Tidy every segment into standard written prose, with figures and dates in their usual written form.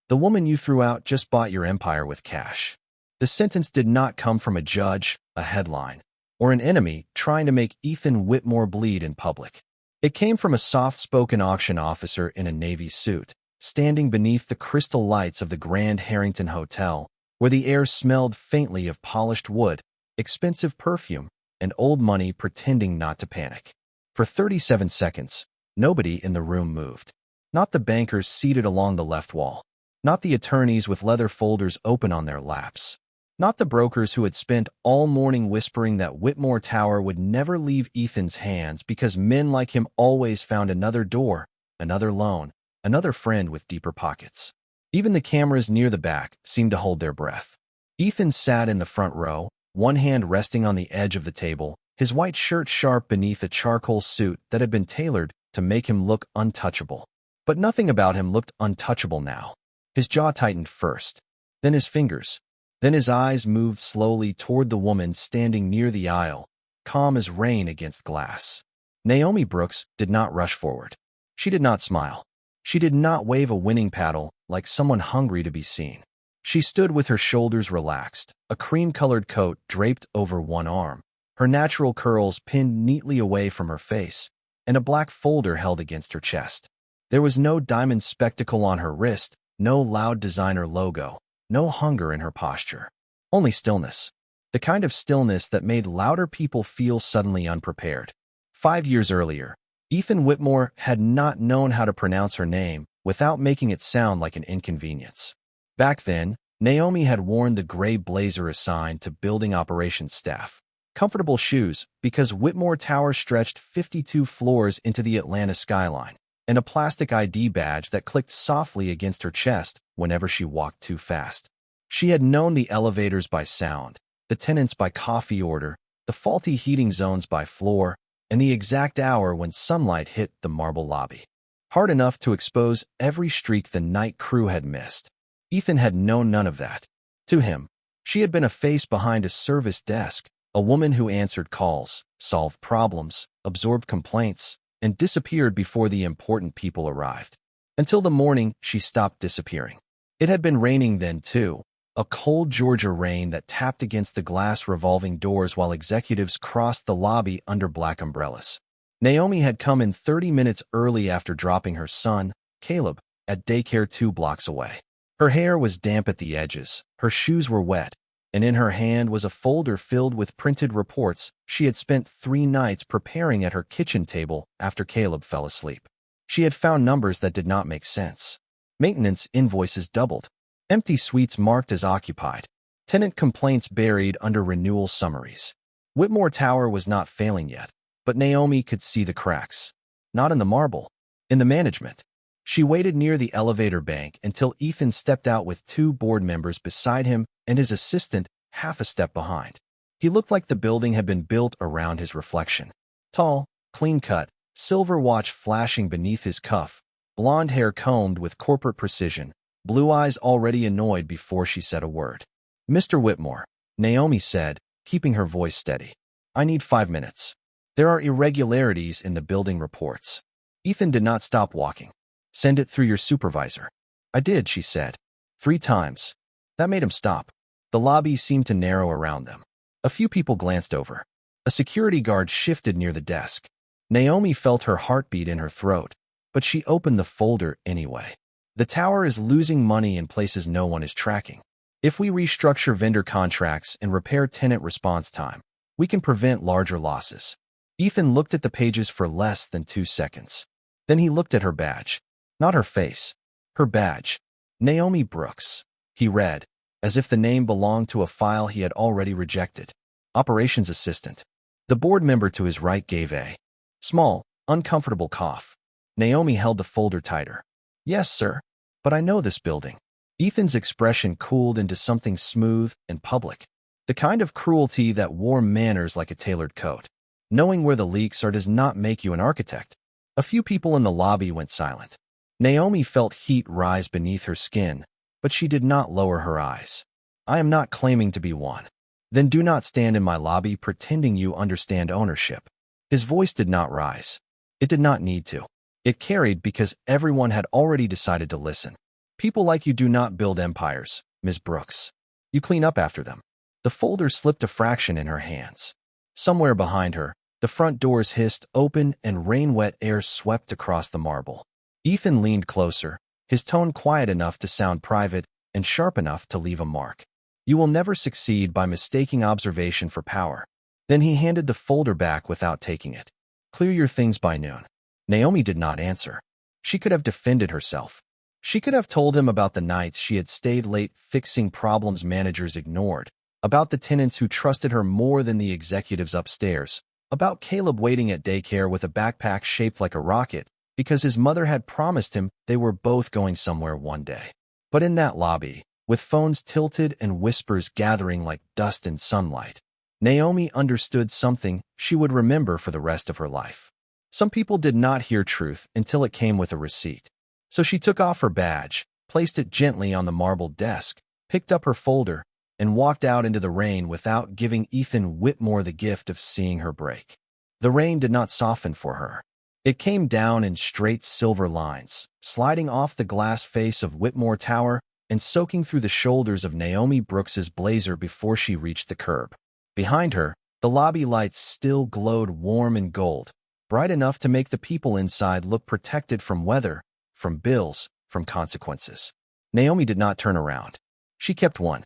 The woman you threw out just bought your empire with cash. The sentence did not come from a judge, a headline, or an enemy trying to make Ethan Whitmore bleed in public. It came from a soft-spoken auction officer in a navy suit, standing beneath the crystal lights of the Grand Harrington Hotel, where the air smelled faintly of polished wood, expensive perfume, and old money pretending not to panic. For 37 seconds, nobody in the room moved. Not the bankers seated along the left wall. Not the attorneys with leather folders open on their laps. Not the brokers who had spent all morning whispering that Whitmore Tower would never leave Ethan's hands because men like him always found another door, another loan, another friend with deeper pockets. Even the cameras near the back seemed to hold their breath. Ethan sat in the front row, one hand resting on the edge of the table, his white shirt sharp beneath a charcoal suit that had been tailored to make him look untouchable. But nothing about him looked untouchable now. His jaw tightened first, then his fingers. Then his eyes moved slowly toward the woman standing near the aisle, calm as rain against glass. Naomi Brooks did not rush forward. She did not smile. She did not wave a winning paddle like someone hungry to be seen. She stood with her shoulders relaxed, a cream-colored coat draped over one arm, her natural curls pinned neatly away from her face, and a black folder held against her chest. There was no diamond spectacle on her wrist, no loud designer logo. No hunger in her posture. Only stillness. The kind of stillness that made louder people feel suddenly unprepared. 5 years earlier, Ethan Whitmore had not known how to pronounce her name without making it sound like an inconvenience. Back then, Naomi had worn the gray blazer assigned to building operations staff. Comfortable shoes, because Whitmore Tower stretched 52 floors into the Atlanta skyline, and a plastic ID badge that clicked softly against her chest whenever she walked too fast. She had known the elevators by sound, the tenants by coffee order, the faulty heating zones by floor, and the exact hour when sunlight hit the marble lobby. Hard enough to expose every streak the night crew had missed. Ethan had known none of that. To him, she had been a face behind a service desk, a woman who answered calls, solved problems, absorbed complaints, and disappeared before the important people arrived. Until the morning she stopped disappearing. It had been raining then, too, a cold Georgia rain that tapped against the glass revolving doors while executives crossed the lobby under black umbrellas. Naomi had come in 30 minutes early after dropping her son, Caleb, at daycare 2 blocks away. Her hair was damp at the edges, her shoes were wet, and in her hand was a folder filled with printed reports she had spent 3 nights preparing at her kitchen table after Caleb fell asleep. She had found numbers that did not make sense. Maintenance invoices doubled. Empty suites marked as occupied. Tenant complaints buried under renewal summaries. Whitmore Tower was not failing yet, but Naomi could see the cracks. Not in the marble, in the management. She waited near the elevator bank until Ethan stepped out with 2 board members beside him and his assistant half a step behind. He looked like the building had been built around his reflection. Tall, clean-cut, silver watch flashing beneath his cuff, blonde hair combed with corporate precision, blue eyes already annoyed before she said a word. "Mr. Whitmore," Naomi said, keeping her voice steady. "I need 5 minutes. There are irregularities in the building reports." Ethan did not stop walking. "Send it through your supervisor." "I did," she said. 3 times. That made him stop. The lobby seemed to narrow around them. A few people glanced over. A security guard shifted near the desk. Naomi felt her heartbeat in her throat, but she opened the folder anyway. "The tower is losing money in places no one is tracking. If we restructure vendor contracts and repair tenant response time, we can prevent larger losses." Ethan looked at the pages for less than 2 seconds. Then he looked at her badge. Not her face. Her badge. Naomi Brooks. He read, as if the name belonged to a file he had already rejected. Operations assistant. The board member to his right gave a small, uncomfortable cough. Naomi held the folder tighter. "Yes, sir. But I know this building." Ethan's expression cooled into something smooth and public. The kind of cruelty that wore manners like a tailored coat. Knowing where the leaks are does not make you an architect. A few people in the lobby went silent. Naomi felt heat rise beneath her skin, but she did not lower her eyes. "I am not claiming to be one." "Then do not stand in my lobby pretending you understand ownership." His voice did not rise. It did not need to. It carried because everyone had already decided to listen. People like you do not build empires, Ms. Brooks. You clean up after them. The folder slipped a fraction in her hands. Somewhere behind her, the front doors hissed open and rain-wet air swept across the marble. Ethan leaned closer, his tone quiet enough to sound private and sharp enough to leave a mark. You will never succeed by mistaking observation for power. Then he handed the folder back without taking it. Clear your things by noon. Naomi did not answer. She could have defended herself. She could have told him about the nights she had stayed late fixing problems managers ignored, about the tenants who trusted her more than the executives upstairs, about Caleb waiting at daycare with a backpack shaped like a rocket because his mother had promised him they were both going somewhere one day. But in that lobby, with phones tilted and whispers gathering like dust in sunlight, Naomi understood something she would remember for the rest of her life. Some people did not hear truth until it came with a receipt. So she took off her badge, placed it gently on the marble desk, picked up her folder, and walked out into the rain without giving Ethan Whitmore the gift of seeing her break. The rain did not soften for her. It came down in straight silver lines, sliding off the glass face of Whitmore Tower and soaking through the shoulders of Naomi Brooks's blazer before she reached the curb. Behind her, the lobby lights still glowed warm and gold, bright enough to make the people inside look protected from weather, from bills, from consequences. Naomi did not turn around. She kept one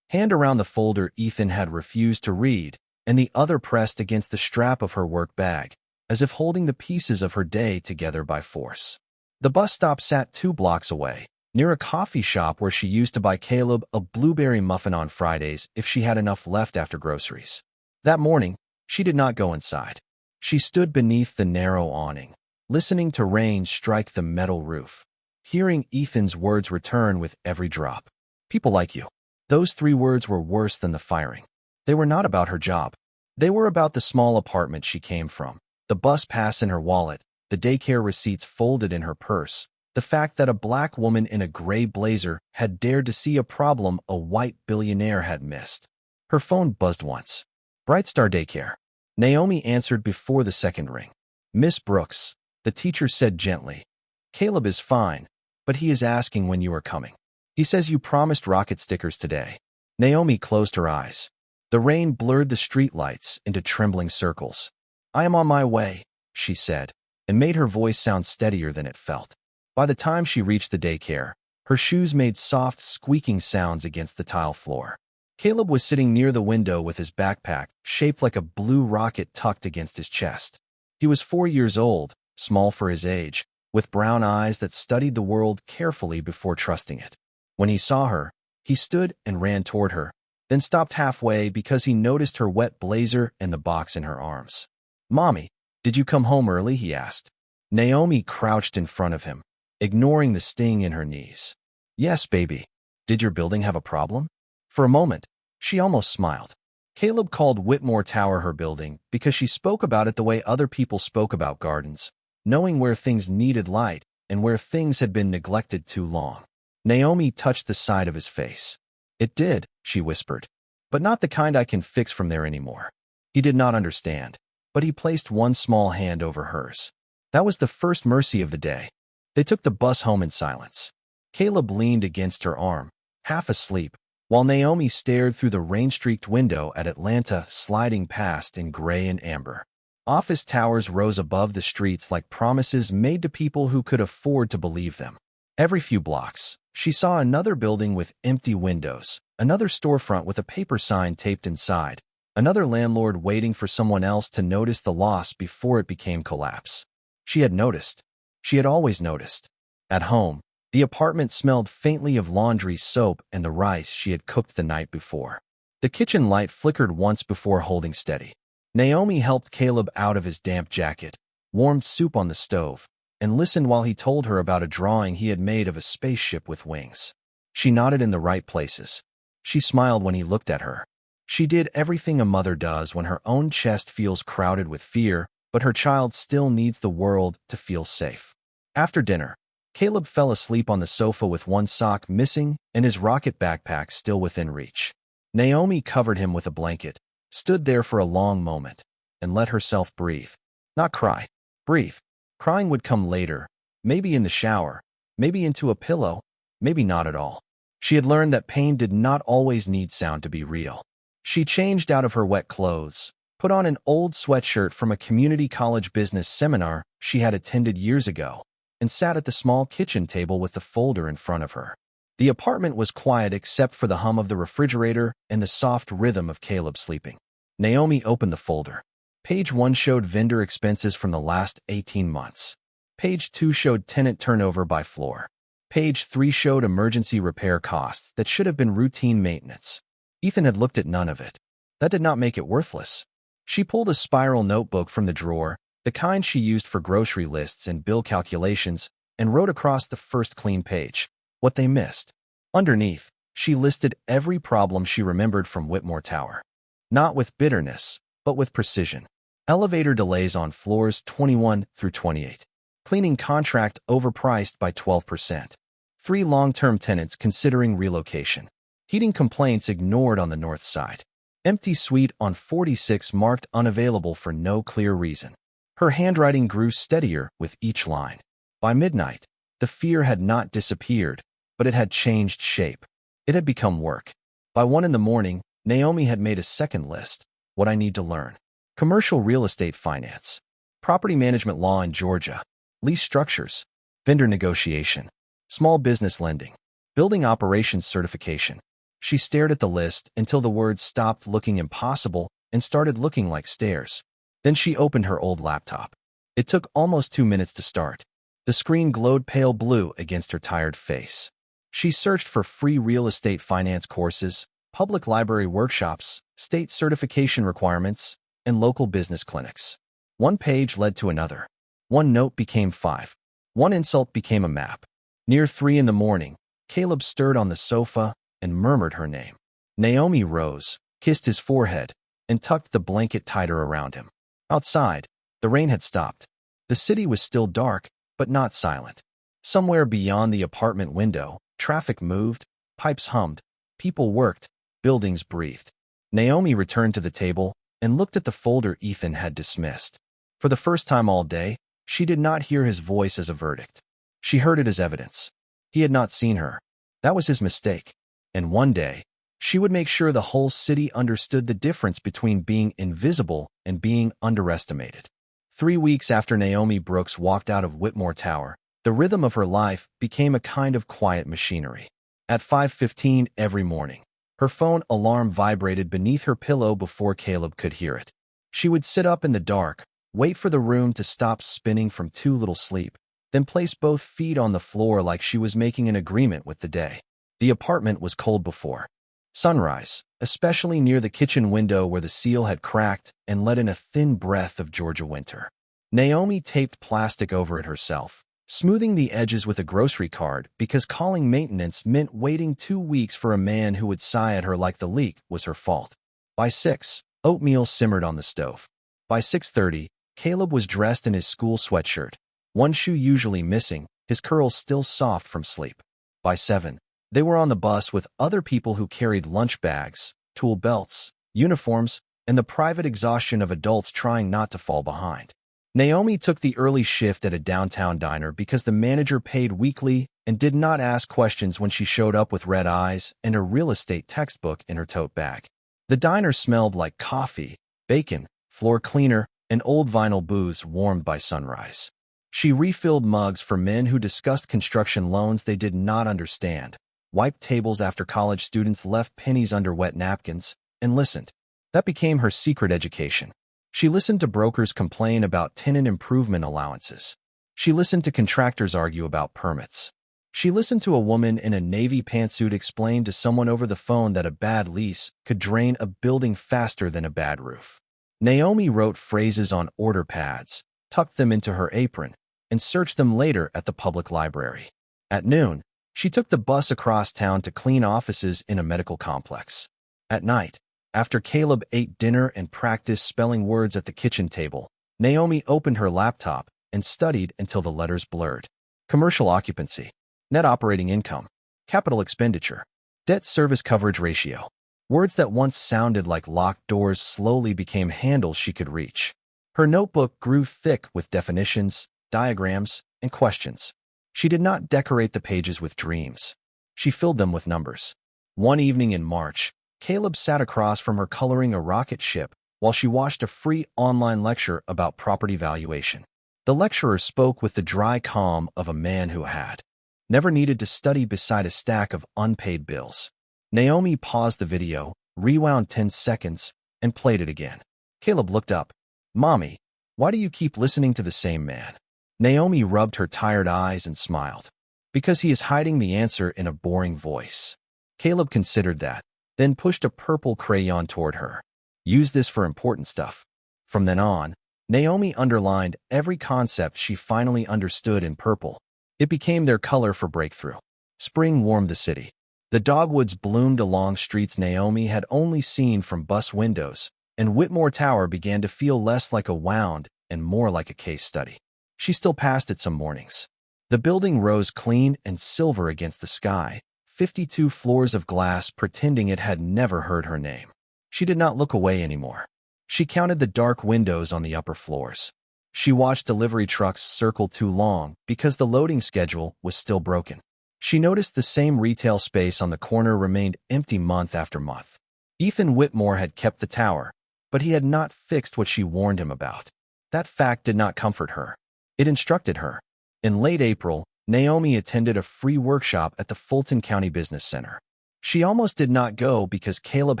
hand around the folder Ethan had refused to read, and the other pressed against the strap of her work bag, as if holding the pieces of her day together by force. The bus stop sat 2 blocks away, near a coffee shop where she used to buy Caleb a blueberry muffin on Fridays if she had enough left after groceries. That morning, she did not go inside. She stood beneath the narrow awning, listening to rain strike the metal roof, hearing Ethan's words return with every drop. People like you. Those 3 words were worse than the firing. They were not about her job. They were about the small apartment she came from, the bus pass in her wallet, the daycare receipts folded in her purse, the fact that a black woman in a gray blazer had dared to see a problem a white billionaire had missed. Her phone buzzed once. Bright Star Daycare. Naomi answered before the second ring. Miss Brooks, the teacher said gently. Caleb is fine, but he is asking when you are coming. He says you promised rocket stickers today. Naomi closed her eyes. The rain blurred the streetlights into trembling circles. I am on my way, she said, and made her voice sound steadier than it felt. By the time she reached the daycare, her shoes made soft, squeaking sounds against the tile floor. Caleb was sitting near the window with his backpack, shaped like a blue rocket tucked against his chest. He was 4 years old, small for his age, with brown eyes that studied the world carefully before trusting it. When he saw her, he stood and ran toward her, then stopped halfway because he noticed her wet blazer and the box in her arms. Mommy, did you come home early? He asked. Naomi crouched in front of him, ignoring the sting in her knees. Yes, baby. Did your building have a problem? For a moment, she almost smiled. Caleb called Whitmore Tower her building because she spoke about it the way other people spoke about gardens, knowing where things needed light and where things had been neglected too long. Naomi touched the side of his face. It did, she whispered, but not the kind I can fix from there anymore. He did not understand, but he placed one small hand over hers. That was the first mercy of the day. They took the bus home in silence. Caleb leaned against her arm, half asleep, while Naomi stared through the rain-streaked window at Atlanta sliding past in gray and amber. Office towers rose above the streets like promises made to people who could afford to believe them. Every few blocks, she saw another building with empty windows, another storefront with a paper sign taped inside, another landlord waiting for someone else to notice the loss before it became collapse. She had noticed. She had always noticed. At home, the apartment smelled faintly of laundry soap and the rice she had cooked the night before. The kitchen light flickered once before holding steady. Naomi helped Caleb out of his damp jacket, warmed soup on the stove, and listened while he told her about a drawing he had made of a spaceship with wings. She nodded in the right places. She smiled when he looked at her. She did everything a mother does when her own chest feels crowded with fear, but her child still needs the world to feel safe. After dinner, Caleb fell asleep on the sofa with one sock missing and his rocket backpack still within reach. Naomi covered him with a blanket, stood there for a long moment, and let herself breathe. Not cry. Breathe. Crying would come later, maybe in the shower, maybe into a pillow, Maybe not at all. She had learned that pain did not always need sound to be real. She changed out of her wet clothes, put on an old sweatshirt from a community college business seminar she had attended years ago, and sat at the small kitchen table with the folder in front of her. The apartment was quiet except for the hum of the refrigerator and the soft rhythm of Caleb sleeping. Naomi opened the folder. Page 1 showed vendor expenses from the last 18 months. Page 2 showed tenant turnover by floor. Page 3 showed emergency repair costs that should have been routine maintenance. Ethan had looked at none of it. That did not make it worthless. She pulled a spiral notebook from the drawer, the kind she used for grocery lists and bill calculations, and wrote across the first clean page what they missed. Underneath, she listed every problem she remembered from Whitmore Tower. Not with bitterness, but with precision. Elevator delays on floors 21 through 28. Cleaning contract overpriced by 12%. 3 long-term tenants considering relocation. Heating complaints ignored on the north side. Empty suite on 46 marked unavailable for no clear reason. Her handwriting grew steadier with each line. By midnight, the fear had not disappeared, but it had changed shape. It had become work. By 1 in the morning, Naomi had made a second list. What I need to learn. Commercial real estate finance. Property management law in Georgia. Lease structures. Vendor negotiation. Small business lending. Building operations certification. She stared at the list until the words stopped looking impossible and started looking like stairs. Then she opened her old laptop. It took almost 2 minutes to start. The screen glowed pale blue against her tired face. She searched for free real estate finance courses, public library workshops, state certification requirements, and local business clinics. One page led to another. One note became 5. One insult became a map. Near 3 in the morning, Caleb stirred on the sofa and murmured her name. Naomi rose, kissed his forehead, and tucked the blanket tighter around him. Outside, the rain had stopped. The city was still dark, but not silent. Somewhere beyond the apartment window, traffic moved, pipes hummed, people worked, buildings breathed. Naomi returned to the table and looked at the folder Ethan had dismissed. For the first time all day, she did not hear his voice as a verdict. She heard it as evidence. He had not seen her. That was his mistake. And one day, she would make sure the whole city understood the difference between being invisible and being underestimated. 3 weeks after Naomi Brooks walked out of Whitmore Tower, the rhythm of her life became a kind of quiet machinery. At 5:15 every morning, her phone alarm vibrated beneath her pillow before Caleb could hear it. She would sit up in the dark, wait for the room to stop spinning from too little sleep, then place both feet on the floor like she was making an agreement with the day. The apartment was cold before sunrise, especially near the kitchen window where the seal had cracked and let in a thin breath of Georgia winter. Naomi taped plastic over it herself, smoothing the edges with a grocery card because calling maintenance meant waiting 2 weeks for a man who would sigh at her like the leak was her fault. By 6, oatmeal simmered on the stove. By 6:30, Caleb was dressed in his school sweatshirt, one shoe usually missing, his curls still soft from sleep. By 7, they were on the bus with other people who carried lunch bags, tool belts, uniforms, and the private exhaustion of adults trying not to fall behind. Naomi took the early shift at a downtown diner because the manager paid weekly and did not ask questions when she showed up with red eyes and a real estate textbook in her tote bag. The diner smelled like coffee, bacon, floor cleaner, and old vinyl booze warmed by sunrise. She refilled mugs for men who discussed construction loans they did not understand, wiped tables after college students left pennies under wet napkins, and listened. That became her secret education. She listened to brokers complain about tenant improvement allowances. She listened to contractors argue about permits. She listened to a woman in a navy pantsuit explain to someone over the phone that a bad lease could drain a building faster than a bad roof. Naomi wrote phrases on order pads, tucked them into her apron, and searched them later at the public library. At noon, she took the bus across town to clean offices in a medical complex. At night, after Caleb ate dinner and practiced spelling words at the kitchen table, Naomi opened her laptop and studied until the letters blurred. Commercial occupancy, net operating income, capital expenditure, debt service coverage ratio. Words that once sounded like locked doors slowly became handles she could reach. Her notebook grew thick with definitions, diagrams, and questions. She did not decorate the pages with dreams. She filled them with numbers. One evening in March, Caleb sat across from her coloring a rocket ship while she watched a free online lecture about property valuation. The lecturer spoke with the dry calm of a man who had never needed to study beside a stack of unpaid bills. Naomi paused the video, rewound 10 seconds, and played it again. Caleb looked up. "Mommy, why do you keep listening to the same man?" Naomi rubbed her tired eyes and smiled. "Because he is hiding the answer in a boring voice." Caleb considered that, then pushed a purple crayon toward her. "Use this for important stuff." From then on, Naomi underlined every concept she finally understood in purple. It became their color for breakthrough. Spring warmed the city. The dogwoods bloomed along streets Naomi had only seen from bus windows, and Whitmore Tower began to feel less like a wound and more like a case study. She still passed it some mornings. The building rose clean and silver against the sky, 52 floors of glass pretending it had never heard her name. She did not look away anymore. She counted the dark windows on the upper floors. She watched delivery trucks circle too long because the loading schedule was still broken. She noticed the same retail space on the corner remained empty month after month. Ethan Whitmore had kept the tower, but he had not fixed what she warned him about. That fact did not comfort her. It instructed her. In late April, Naomi attended a free workshop at the Fulton County Business Center. She almost did not go because Caleb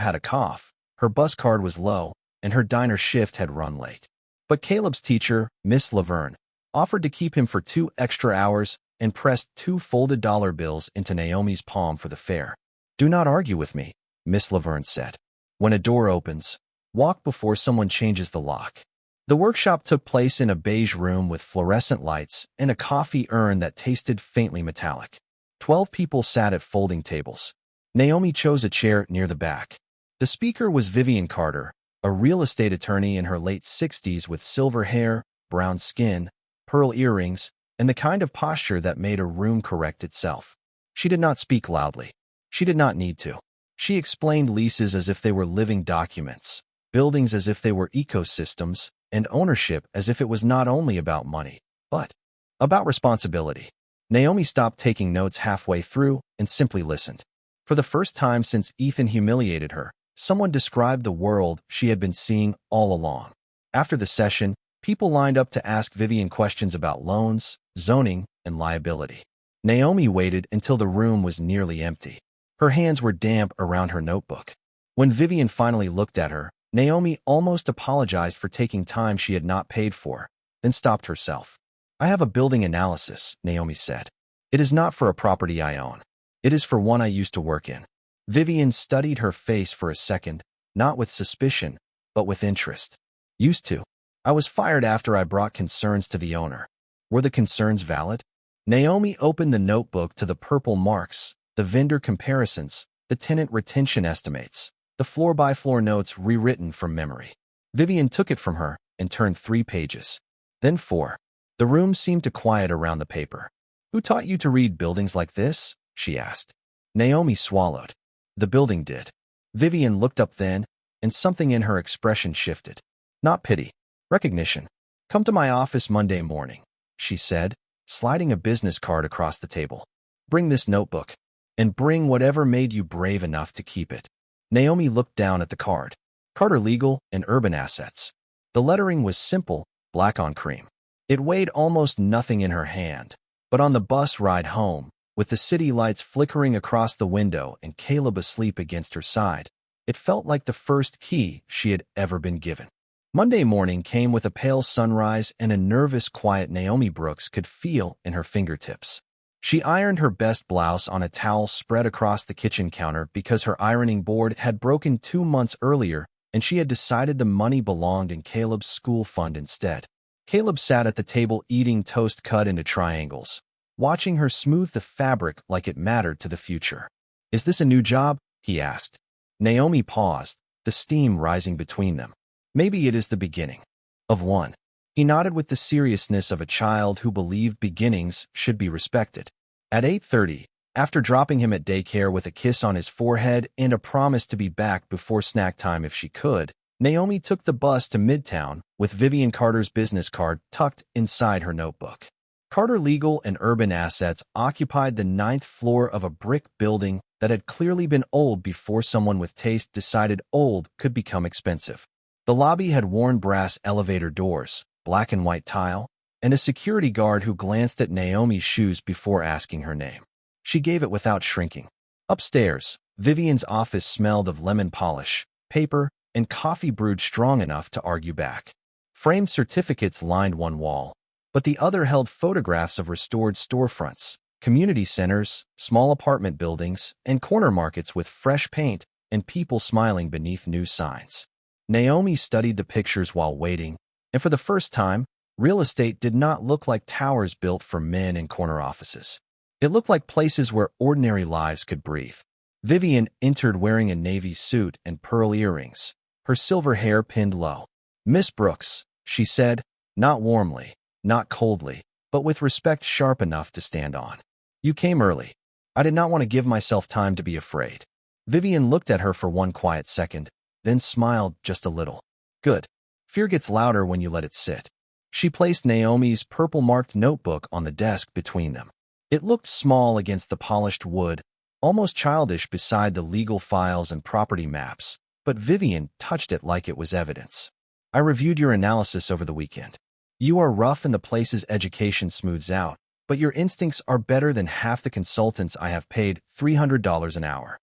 had a cough, her bus card was low, and her diner shift had run late. But Caleb's teacher, Miss Laverne, offered to keep him for 2 extra hours and pressed 2 folded dollar bills into Naomi's palm for the fare. "Do not argue with me," Miss Laverne said. "When a door opens, walk before someone changes the lock." The workshop took place in a beige room with fluorescent lights and a coffee urn that tasted faintly metallic. 12 people sat at folding tables. Naomi chose a chair near the back. The speaker was Vivian Carter, a real estate attorney in her late 60s with silver hair, brown skin, pearl earrings, and the kind of posture that made a room correct itself. She did not speak loudly. She did not need to. She explained leases as if they were living documents, buildings as if they were ecosystems, and ownership as if it was not only about money, but about responsibility. Naomi stopped taking notes halfway through and simply listened. For the first time since Ethan humiliated her, someone described the world she had been seeing all along. After the session, people lined up to ask Vivian questions about loans, zoning, and liability. Naomi waited until the room was nearly empty. Her hands were damp around her notebook. When Vivian finally looked at her, Naomi almost apologized for taking time she had not paid for, then stopped herself. "I have a building analysis," Naomi said. "It is not for a property I own. It is for one I used to work in." Vivian studied her face for a second, not with suspicion, but with interest. "Used to. I was fired after I brought concerns to the owner." Were the concerns valid? Naomi opened the notebook to the purple marks, the vendor comparisons, the tenant retention estimates, the floor-by-floor notes rewritten from memory. Vivian took it from her and turned 3 pages. Then 4. The room seemed to quiet around the paper. "Who taught you to read buildings like this?" she asked. Naomi swallowed. "The building did." Vivian looked up then, and something in her expression shifted. Not pity. Recognition. "Come to my office Monday morning," she said, sliding a business card across the table. "Bring this notebook, and bring whatever made you brave enough to keep it." Naomi looked down at the card. Carter Legal and Urban Assets. The lettering was simple, black on cream. It weighed almost nothing in her hand, but on the bus ride home, with the city lights flickering across the window and Caleb asleep against her side, it felt like the first key she had ever been given. Monday morning came with a pale sunrise and a nervous quiet Naomi Brooks could feel in her fingertips. She ironed her best blouse on a towel spread across the kitchen counter because her ironing board had broken 2 months earlier and she had decided the money belonged in Caleb's school fund instead. Caleb sat at the table eating toast cut into triangles, watching her smooth the fabric like it mattered to the future. "Is this a new job?" he asked. Naomi paused, the steam rising between them. "Maybe it is the beginning of one." He nodded with the seriousness of a child who believed beginnings should be respected. At 8:30, after dropping him at daycare with a kiss on his forehead and a promise to be back before snack time if she could, Naomi took the bus to Midtown with Vivian Carter's business card tucked inside her notebook. Carter Legal and Urban Assets occupied the ninth floor of a brick building that had clearly been old before someone with taste decided old could become expensive. The lobby had worn brass elevator doors, black and white tile, and a security guard who glanced at Naomi's shoes before asking her name. She gave it without shrinking. Upstairs, Vivian's office smelled of lemon polish, paper, and coffee brewed strong enough to argue back. Framed certificates lined one wall, but the other held photographs of restored storefronts, community centers, small apartment buildings, and corner markets with fresh paint and people smiling beneath new signs. Naomi studied the pictures while waiting, and for the first time, real estate did not look like towers built for men in corner offices. It looked like places where ordinary lives could breathe. Vivian entered wearing a navy suit and pearl earrings, her silver hair pinned low. "Miss Brooks," she said, not warmly, not coldly, but with respect sharp enough to stand on. "You came early. I did not want to give myself time to be afraid." Vivian looked at her for one quiet second, then smiled just a little. "Good. Fear gets louder when you let it sit." She placed Naomi's purple-marked notebook on the desk between them. It looked small against the polished wood, almost childish beside the legal files and property maps, but Vivian touched it like it was evidence. "I reviewed your analysis over the weekend. You are rough in the places education smooths out, but your instincts are better than half the consultants I have paid $300 an hour."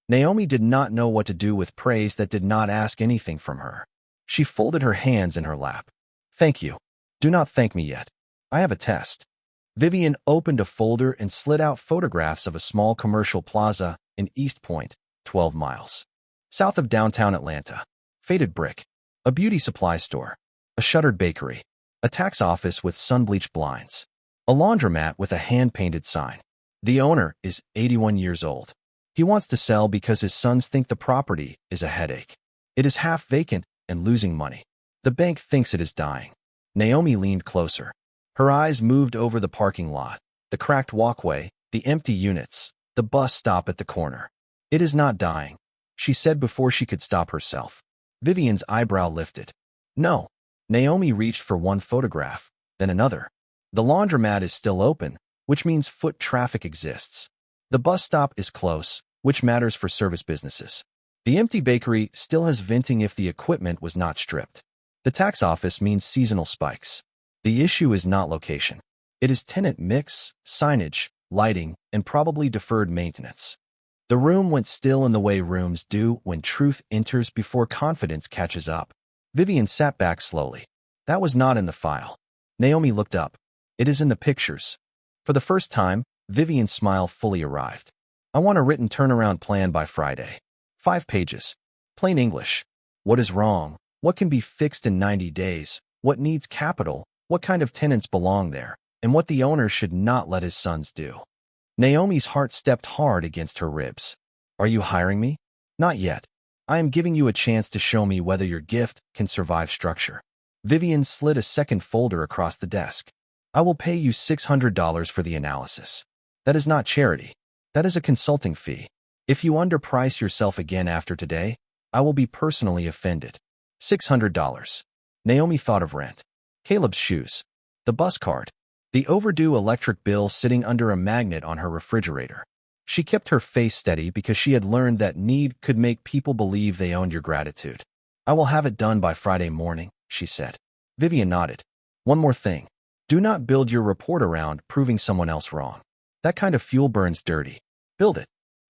Naomi did not know what to do with praise that did not ask anything from her. She folded her hands in her lap. "Thank you. Do not thank me yet. I have a test." Vivian opened a folder and slid out photographs of a small commercial plaza in East Point, 12 miles south of downtown Atlanta. Faded brick, a beauty supply store, a shuttered bakery, a tax office with sun-bleached blinds, a laundromat with a hand-painted sign. The owner is 81 years old. He wants to sell because his sons think the property is a headache. It is half vacant and losing money. The bank thinks it is dying. Naomi leaned closer. Her eyes moved over the parking lot, the cracked walkway, the empty units, the bus stop at the corner. "It is not dying," she said before she could stop herself. Vivian's eyebrow lifted. "No." Naomi reached for one photograph, then another. "The laundromat is still open, which means foot traffic exists. The bus stop is close, which matters for service businesses. The empty bakery still has venting if the equipment was not stripped. The tax office means seasonal spikes. The issue is not location. It is tenant mix, signage, lighting, and probably deferred maintenance." The room went still in the way rooms do when truth enters before confidence catches up. Vivian sat back slowly. "That was not in the file." Naomi looked up. "It is in the pictures." For the first time, Vivian's smile fully arrived. "I want a written turnaround plan by Friday. 5 pages. Plain English. What is wrong? What can be fixed in 90 days? What needs capital? What kind of tenants belong there? And what the owner should not let his sons do." Naomi's heart stepped hard against her ribs. "Are you hiring me?" "Not yet. I am giving you a chance to show me whether your gift can survive structure." Vivian slid a second folder across the desk. "I will pay you $600 for the analysis. That is not charity. That is a consulting fee. If you underprice yourself again after today, I will be personally offended." $600. Naomi thought of rent, Caleb's shoes, the bus card, the overdue electric bill sitting under a magnet on her refrigerator. She kept her face steady because she had learned that need could make people believe they owned your gratitude. "I will have it done by Friday morning," she said. Vivian nodded. "One more thing. Do not build your report around proving someone else wrong. That kind of fuel burns dirty. Build it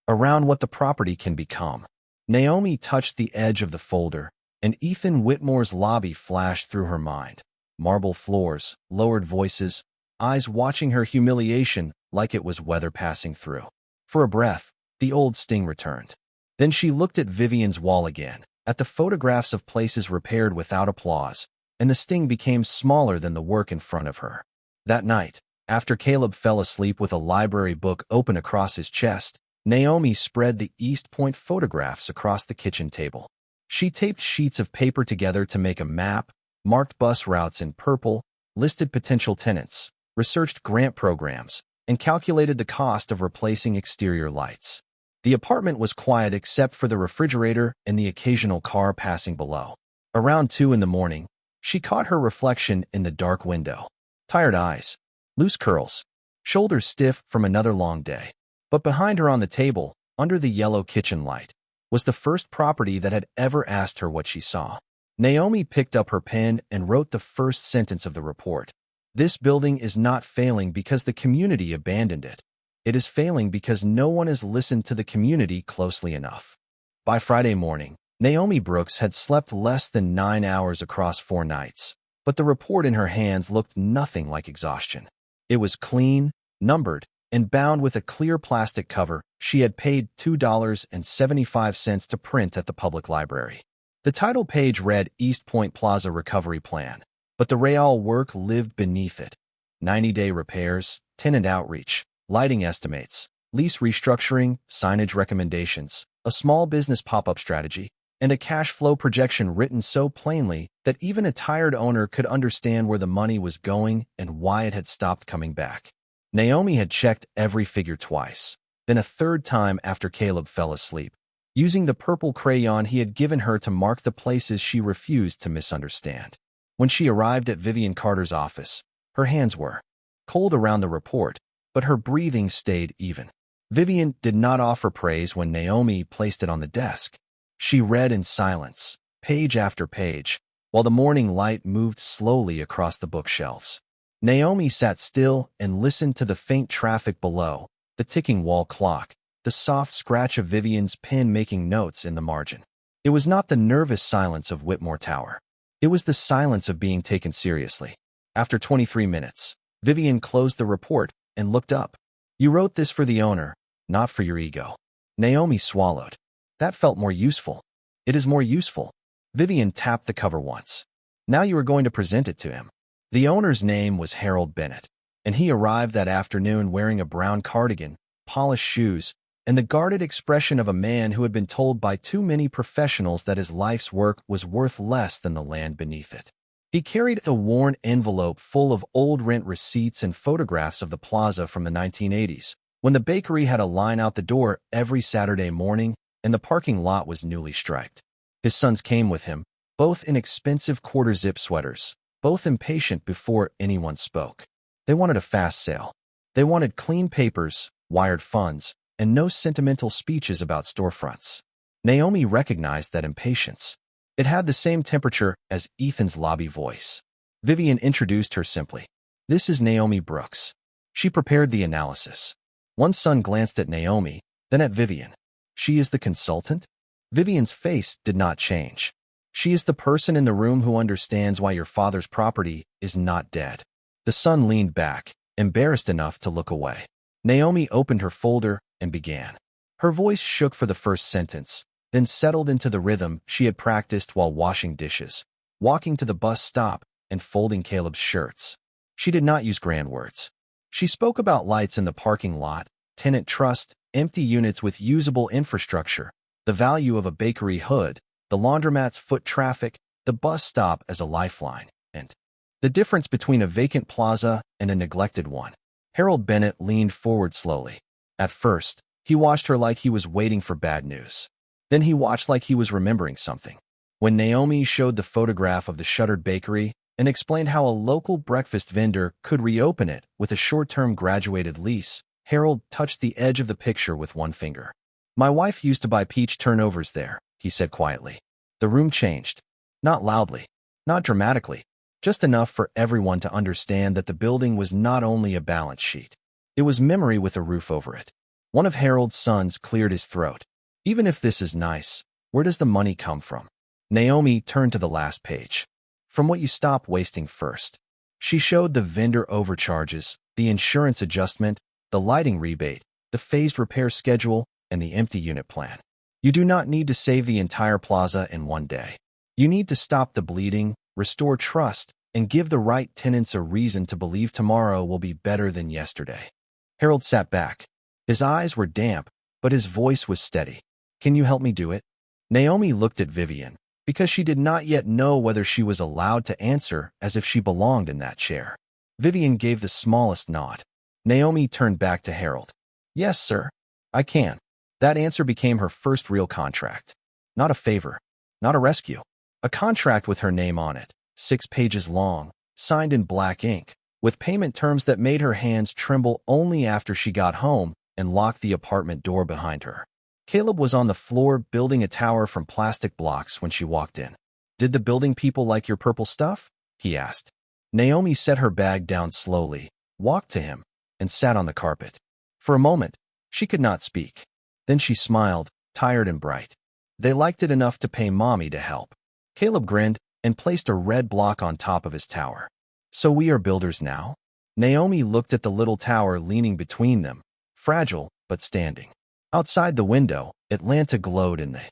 around what the property can become." Naomi touched the edge of the folder, and Ethan Whitmore's lobby flashed through her mind. Marble floors, lowered voices, eyes watching her humiliation like it was weather passing through. For a breath, the old sting returned. Then she looked at Vivian's wall again, at the photographs of places repaired without applause, and the sting became smaller than the work in front of her. That night, after Caleb fell asleep with a library book open across his chest, Naomi spread the East Point photographs across the kitchen table. She taped sheets of paper together to make a map, marked bus routes in purple, listed potential tenants, researched grant programs, and calculated the cost of replacing exterior lights. The apartment was quiet except for the refrigerator and the occasional car passing below. Around 2 in the morning, she caught her reflection in the dark window. Tired eyes. loose curls, shoulders stiff from another long day. But behind her on the table, under the yellow kitchen light, was the first property that had ever asked her what she saw. Naomi picked up her pen and wrote the first sentence of the report. This building is not failing because the community abandoned it. It is failing because no one has listened to the community closely enough. By Friday morning, Naomi Brooks had slept less than 9 hours across 4 nights, but the report in her hands looked nothing like exhaustion. It was clean, numbered, and bound with a clear plastic cover she had paid $2.75 to print at the public library. The title page read East Point Plaza Recovery Plan, but the real work lived beneath it. 90-day repairs, tenant outreach, lighting estimates, lease restructuring, signage recommendations, a small business pop-up strategy, and a cash flow projection written so plainly that even a tired owner could understand where the money was going and why it had stopped coming back. Naomi had checked every figure twice, then a third time after Caleb fell asleep, using the purple crayon he had given her to mark the places she refused to misunderstand. When she arrived at Vivian Carter's office, her hands were cold around the report, but her breathing stayed even. Vivian did not offer praise when Naomi placed it on the desk. She read in silence, page after page, while the morning light moved slowly across the bookshelves. Naomi sat still and listened to the faint traffic below, the ticking wall clock, the soft scratch of Vivian's pen making notes in the margin. It was not the nervous silence of Whitmore Tower. It was the silence of being taken seriously. After 23 minutes, Vivian closed the report and looked up. "You wrote this for the owner, not for your ego." Naomi swallowed. That felt more useful. "It is more useful." Vivian tapped the cover once. "Now you are going to present it to him." The owner's name was Harold Bennett, and he arrived that afternoon wearing a brown cardigan, polished shoes, and the guarded expression of a man who had been told by too many professionals that his life's work was worth less than the land beneath it. He carried a worn envelope full of old rent receipts and photographs of the plaza from the 1980s, when the bakery had a line out the door every Saturday morning and the parking lot was newly striped. His sons came with him, both in expensive quarter-zip sweaters, both impatient before anyone spoke. They wanted a fast sale. They wanted clean papers, wired funds, and no sentimental speeches about storefronts. Naomi recognized that impatience. It had the same temperature as Ethan's lobby voice. Vivian introduced her simply. "This is Naomi Brooks." She prepared the analysis. One son glanced at Naomi, then at Vivian. "She is the consultant?" Vivian's face did not change. "She is the person in the room who understands why your father's property is not dead." The son leaned back, embarrassed enough to look away. Naomi opened her folder and began. Her voice shook for the first sentence, then settled into the rhythm she had practiced while washing dishes, walking to the bus stop, and folding Caleb's shirts. She did not use grand words. She spoke about lights in the parking lot, tenant trust, empty units with usable infrastructure, the value of a bakery hood, the laundromat's foot traffic, the bus stop as a lifeline, and the difference between a vacant plaza and a neglected one. Harold Bennett leaned forward slowly. At first, he watched her like he was waiting for bad news. Then he watched like he was remembering something. When Naomi showed the photograph of the shuttered bakery and explained how a local breakfast vendor could reopen it with a short-term graduated lease, Harold touched the edge of the picture with one finger. "My wife used to buy peach turnovers there," he said quietly. The room changed. Not loudly, not dramatically, just enough for everyone to understand that the building was not only a balance sheet. It was memory with a roof over it. One of Harold's sons cleared his throat. "Even if this is nice, where does the money come from?" Naomi turned to the last page. "From what you stop wasting first." She showed the vendor overcharges, the insurance adjustment, the lighting rebate, the phased repair schedule, and the empty unit plan. You do not need to save the entire plaza in one day. You need to stop the bleeding, restore trust, and give the right tenants a reason to believe tomorrow will be better than yesterday. Harold sat back. His eyes were damp, but his voice was steady. "Can you help me do it?" Naomi looked at Vivian, because she did not yet know whether she was allowed to answer as if she belonged in that chair. Vivian gave the smallest nod. Naomi turned back to Harold. "Yes, sir. I can." That answer became her first real contract. Not a favor, not a rescue. A contract with her name on it, 6 pages long, signed in black ink, with payment terms that made her hands tremble only after she got home and locked the apartment door behind her. Caleb was on the floor building a tower from plastic blocks when she walked in. "Did the building people like your purple stuff?" he asked. Naomi set her bag down slowly, walked to him, and sat on the carpet. For a moment, she could not speak. Then she smiled, tired and bright. "They liked it enough to pay Mommy to help." Caleb grinned and placed a red block on top of his tower. "So we are builders now?" Naomi looked at the little tower leaning between them, fragile but standing. Outside the window, Atlanta glowed in the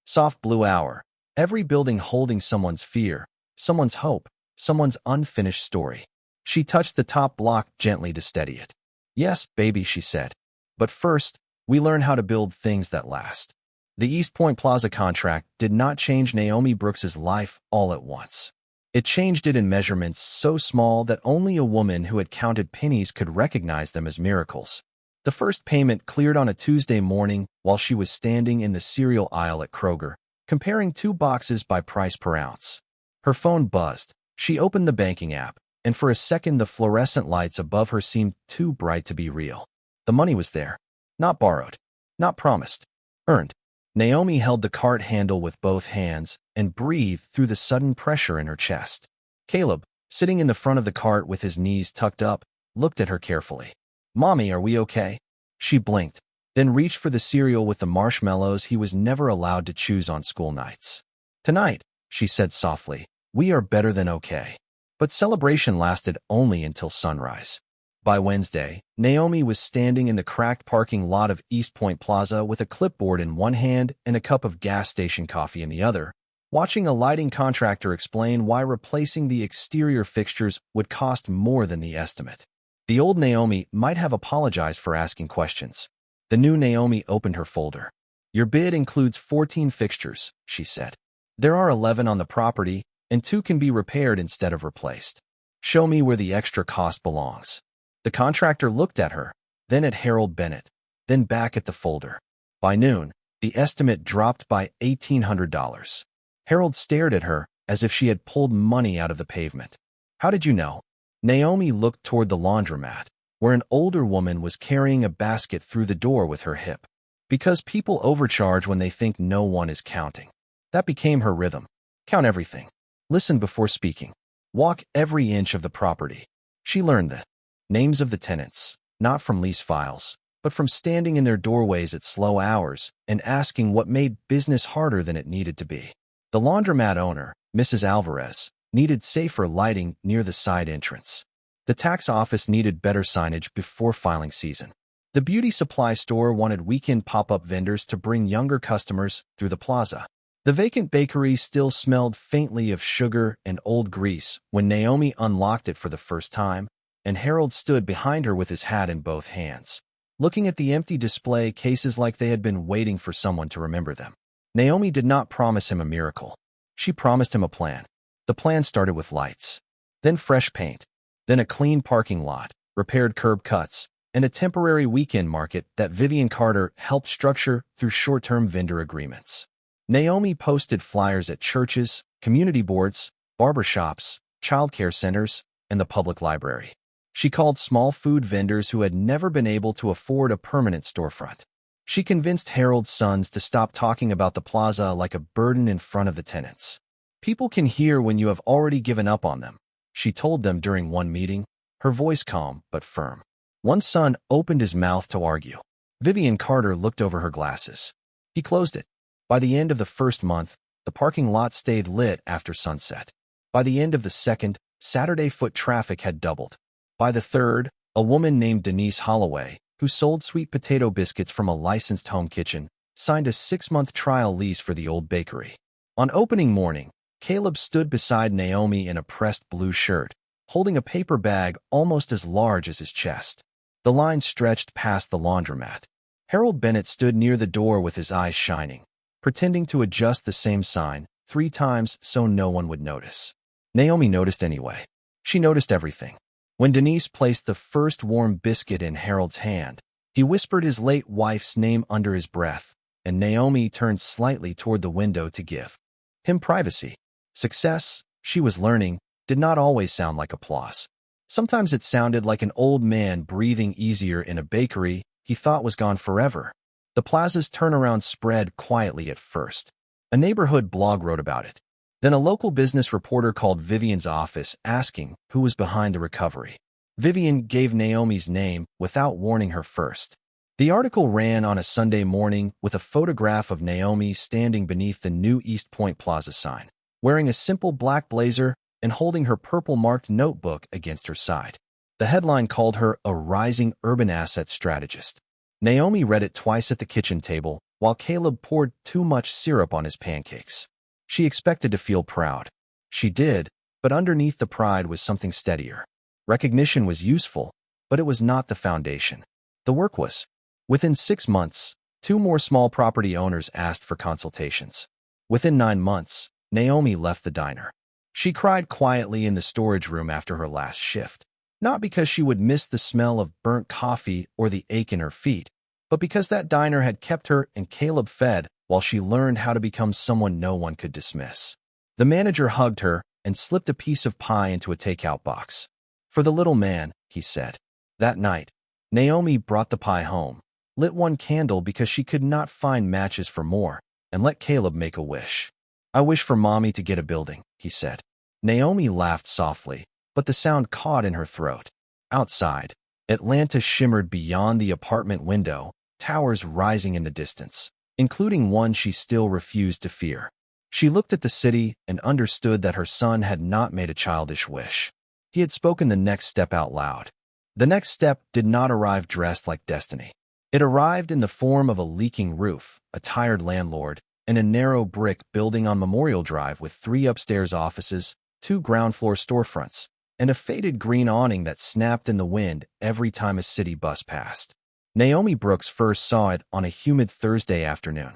soft blue hour, every building holding someone's fear, someone's hope, someone's unfinished story. She touched the top block gently to steady it. "Yes, baby," she said. "But first, we learn how to build things that last." The East Point Plaza contract did not change Naomi Brooks's life all at once. It changed it in measurements so small that only a woman who had counted pennies could recognize them as miracles. The first payment cleared on a Tuesday morning while she was standing in the cereal aisle at Kroger, comparing 2 boxes by price per ounce. Her phone buzzed. She opened the banking app, and for a second the fluorescent lights above her seemed too bright to be real. The money was there. Not borrowed. Not promised. Earned. Naomi held the cart handle with both hands and breathed through the sudden pressure in her chest. Caleb, sitting in the front of the cart with his knees tucked up, looked at her carefully. "Mommy, are we okay?" She blinked, then reached for the cereal with the marshmallows he was never allowed to choose on school nights. "Tonight," she said softly, "we are better than okay." But celebration lasted only until sunrise. By Wednesday, Naomi was standing in the cracked parking lot of East Point Plaza with a clipboard in one hand and a cup of gas station coffee in the other, watching a lighting contractor explain why replacing the exterior fixtures would cost more than the estimate. The old Naomi might have apologized for asking questions. The new Naomi opened her folder. "Your bid includes 14 fixtures," she said. "There are 11 on the property, and 2 can be repaired instead of replaced. Show me where the extra cost belongs." The contractor looked at her, then at Harold Bennett, then back at the folder. By noon, the estimate dropped by $1,800. Harold stared at her as if she had pulled money out of the pavement. "How did you know?" Naomi looked toward the laundromat, where an older woman was carrying a basket through the door with her hip. "Because people overcharge when they think no one is counting." That became her rhythm. Count everything. Listen before speaking. Walk every inch of the property. She learned the names of the tenants, not from lease files, but from standing in their doorways at slow hours and asking what made business harder than it needed to be. The laundromat owner, Mrs. Alvarez, needed safer lighting near the side entrance. The tax office needed better signage before filing season. The beauty supply store wanted weekend pop-up vendors to bring younger customers through the plaza. The vacant bakery still smelled faintly of sugar and old grease when Naomi unlocked it for the first time, and Harold stood behind her with his hat in both hands, looking at the empty display cases like they had been waiting for someone to remember them. Naomi did not promise him a miracle. She promised him a plan. The plan started with lights, then fresh paint, then a clean parking lot, repaired curb cuts, and a temporary weekend market that Vivian Carter helped structure through short-term vendor agreements. Naomi posted flyers at churches, community boards, barbershops, childcare centers, and the public library. She called small food vendors who had never been able to afford a permanent storefront. She convinced Harold's sons to stop talking about the plaza like a burden in front of the tenants. "People can hear when you have already given up on them," she told them during one meeting, her voice calm but firm. One son opened his mouth to argue. Vivian Carter looked over her glasses. He closed it. By the end of the first month, the parking lot stayed lit after sunset. By the end of the second, Saturday foot traffic had doubled. By the third, a woman named Denise Holloway, who sold sweet potato biscuits from a licensed home kitchen, signed a 6-month trial lease for the old bakery. On opening morning, Caleb stood beside Naomi in a pressed blue shirt, holding a paper bag almost as large as his chest. The line stretched past the laundromat. Harold Bennett stood near the door with his eyes shining, pretending to adjust the same sign 3 times so no one would notice. Naomi noticed anyway. She noticed everything. When Denise placed the first warm biscuit in Harold's hand, he whispered his late wife's name under his breath, and Naomi turned slightly toward the window to give him privacy. Success, she was learning, did not always sound like applause. Sometimes it sounded like an old man breathing easier in a bakery he thought was gone forever. The plaza's turnaround spread quietly at first. A neighborhood blog wrote about it. Then a local business reporter called Vivian's office asking who was behind the recovery. Vivian gave Naomi's name without warning her first. The article ran on a Sunday morning with a photograph of Naomi standing beneath the new East Point Plaza sign, wearing a simple black blazer and holding her purple-marked notebook against her side. The headline called her a rising urban asset strategist. Naomi read it twice at the kitchen table while Caleb poured too much syrup on his pancakes. She expected to feel proud. She did, but underneath the pride was something steadier. Recognition was useful, but it was not the foundation. The work was. Within 6 months, 2 more small property owners asked for consultations. Within 9 months, Naomi left the diner. She cried quietly in the storage room after her last shift, not because she would miss the smell of burnt coffee or the ache in her feet, but because that diner had kept her and Caleb fed while she learned how to become someone no one could dismiss. The manager hugged her and slipped a piece of pie into a takeout box. "For the little man," he said. That night, Naomi brought the pie home, lit one candle because she could not find matches for more, and let Caleb make a wish. "I wish for Mommy to get a building," he said. Naomi laughed softly, but the sound caught in her throat. Outside, Atlanta shimmered beyond the apartment window, towers rising in the distance, including one she still refused to fear. She looked at the city and understood that her son had not made a childish wish. He had spoken the next step out loud. The next step did not arrive dressed like destiny. It arrived in the form of a leaking roof, a tired landlord, and a narrow brick building on Memorial Drive with 3 upstairs offices, 2 ground-floor storefronts, and a faded green awning that snapped in the wind every time a city bus passed. Naomi Brooks first saw it on a humid Thursday afternoon.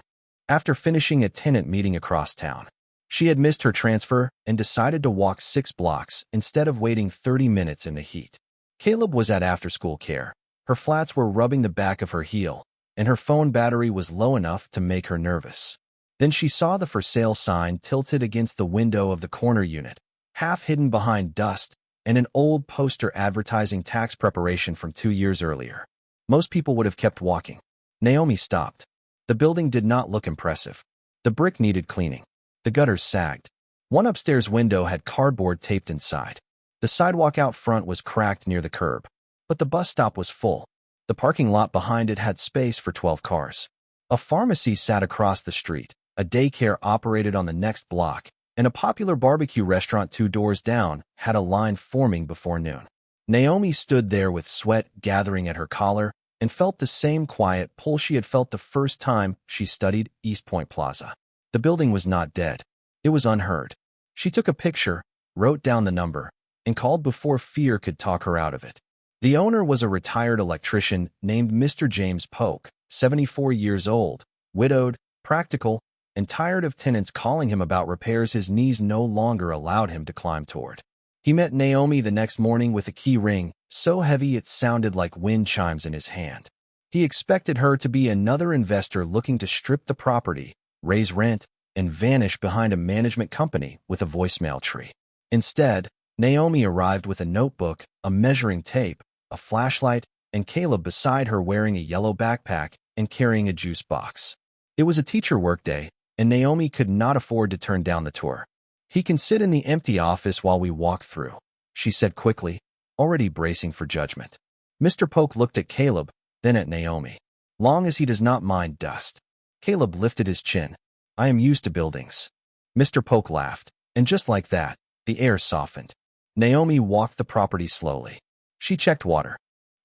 After finishing a tenant meeting across town, she had missed her transfer and decided to walk 6 blocks instead of waiting 30 minutes in the heat. Caleb was at after-school care. Her flats were rubbing the back of her heel, and her phone battery was low enough to make her nervous. Then she saw the for sale sign tilted against the window of the corner unit, half hidden behind dust, and an old poster advertising tax preparation from 2 years earlier. Most people would have kept walking. Naomi stopped. The building did not look impressive. The brick needed cleaning. The gutters sagged. One upstairs window had cardboard taped inside. The sidewalk out front was cracked near the curb. But the bus stop was full. The parking lot behind it had space for 12 cars. A pharmacy sat across the street, a daycare operated on the next block, and a popular barbecue restaurant 2 doors down had a line forming before noon. Naomi stood there with sweat gathering at her collar and felt the same quiet pull she had felt the first time she studied East Point Plaza. The building was not dead. It was unheard. She took a picture, wrote down the number, and called before fear could talk her out of it. The owner was a retired electrician named Mr. James Polk, 74 years old, widowed, practical, and tired of tenants calling him about repairs his knees no longer allowed him to climb toward. He met Naomi the next morning with a key ring, so heavy it sounded like wind chimes in his hand. He expected her to be another investor looking to strip the property, raise rent, and vanish behind a management company with a voicemail tree. Instead, Naomi arrived with a notebook, a measuring tape, a flashlight, and Caleb beside her wearing a yellow backpack and carrying a juice box. It was a teacher workday, and Naomi could not afford to turn down the tour. "He can sit in the empty office while we walk through," she said quickly, already bracing for judgment. Mr. Polk looked at Caleb, then at Naomi. "Long as he does not mind dust." Caleb lifted his chin. "I am used to buildings." Mr. Polk laughed, and just like that, the air softened. Naomi walked the property slowly. She checked water,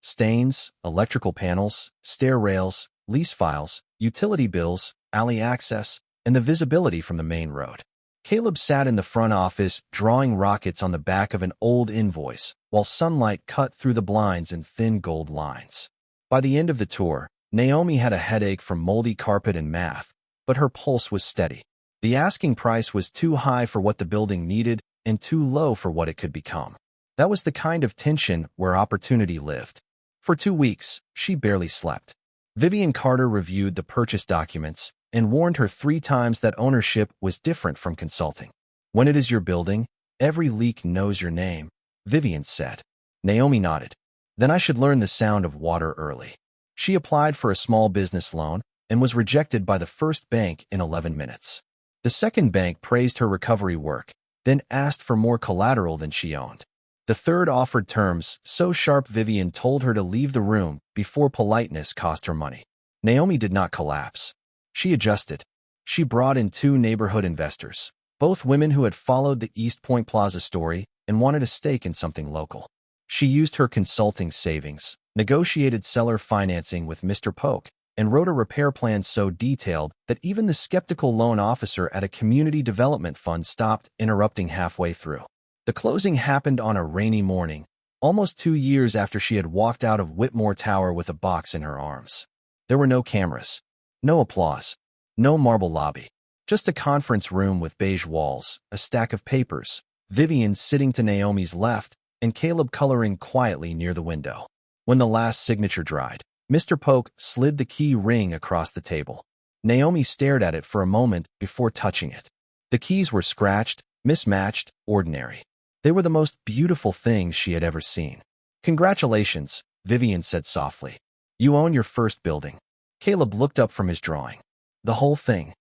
stains, electrical panels, stair rails, lease files, utility bills, alley access, and the visibility from the main road. Caleb sat in the front office drawing rockets on the back of an old invoice while sunlight cut through the blinds in thin gold lines. By the end of the tour, Naomi had a headache from moldy carpet and math, but her pulse was steady. The asking price was too high for what the building needed and too low for what it could become. That was the kind of tension where opportunity lived. For 2 weeks, she barely slept. Vivian Carter reviewed the purchase documents and warned her 3 times that ownership was different from consulting. "When it is your building, every leak knows your name," Vivian said. Naomi nodded. Then I should learn the sound of water early. She applied for a small business loan and was rejected by the first bank in 11 minutes. The second bank praised her recovery work, then asked for more collateral than she owned. The third offered terms so sharp Vivian told her to leave the room before politeness cost her money. Naomi did not collapse. She adjusted. She brought in 2 neighborhood investors, both women who had followed the East Point Plaza story and wanted a stake in something local. She used her consulting savings, negotiated seller financing with Mr. Polk, and wrote a repair plan so detailed that even the skeptical loan officer at a community development fund stopped interrupting halfway through. The closing happened on a rainy morning, almost 2 years after she had walked out of Whitmore Tower with a box in her arms. There were no cameras, no applause, no marble lobby, just a conference room with beige walls, a stack of papers, Vivian sitting to Naomi's left, and Caleb coloring quietly near the window. When the last signature dried, Mr. Polk slid the key ring across the table. Naomi stared at it for a moment before touching it. The keys were scratched, mismatched, ordinary. They were the most beautiful things she had ever seen. "Congratulations," Vivian said softly. "You own your first building." Caleb looked up from his drawing. "The whole thing?"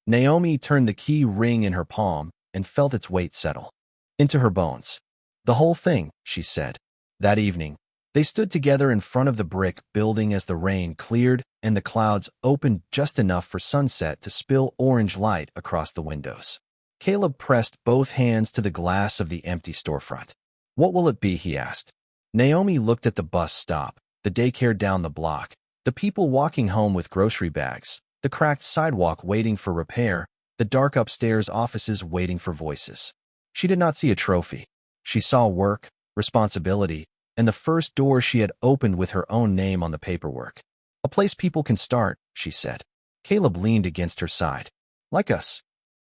Naomi turned the key ring in her palm and felt its weight settle into her bones. "The whole thing," she said. That evening, they stood together in front of the brick building as the rain cleared and the clouds opened just enough for sunset to spill orange light across the windows. Caleb pressed both hands to the glass of the empty storefront. "What will it be?" he asked. Naomi looked at the bus stop, the daycare down the block, the people walking home with grocery bags, the cracked sidewalk waiting for repair, the dark upstairs offices waiting for voices. She did not see a trophy. She saw work, responsibility, and the first door she had opened with her own name on the paperwork. "A place people can start," she said. Caleb leaned against her side. "Like us."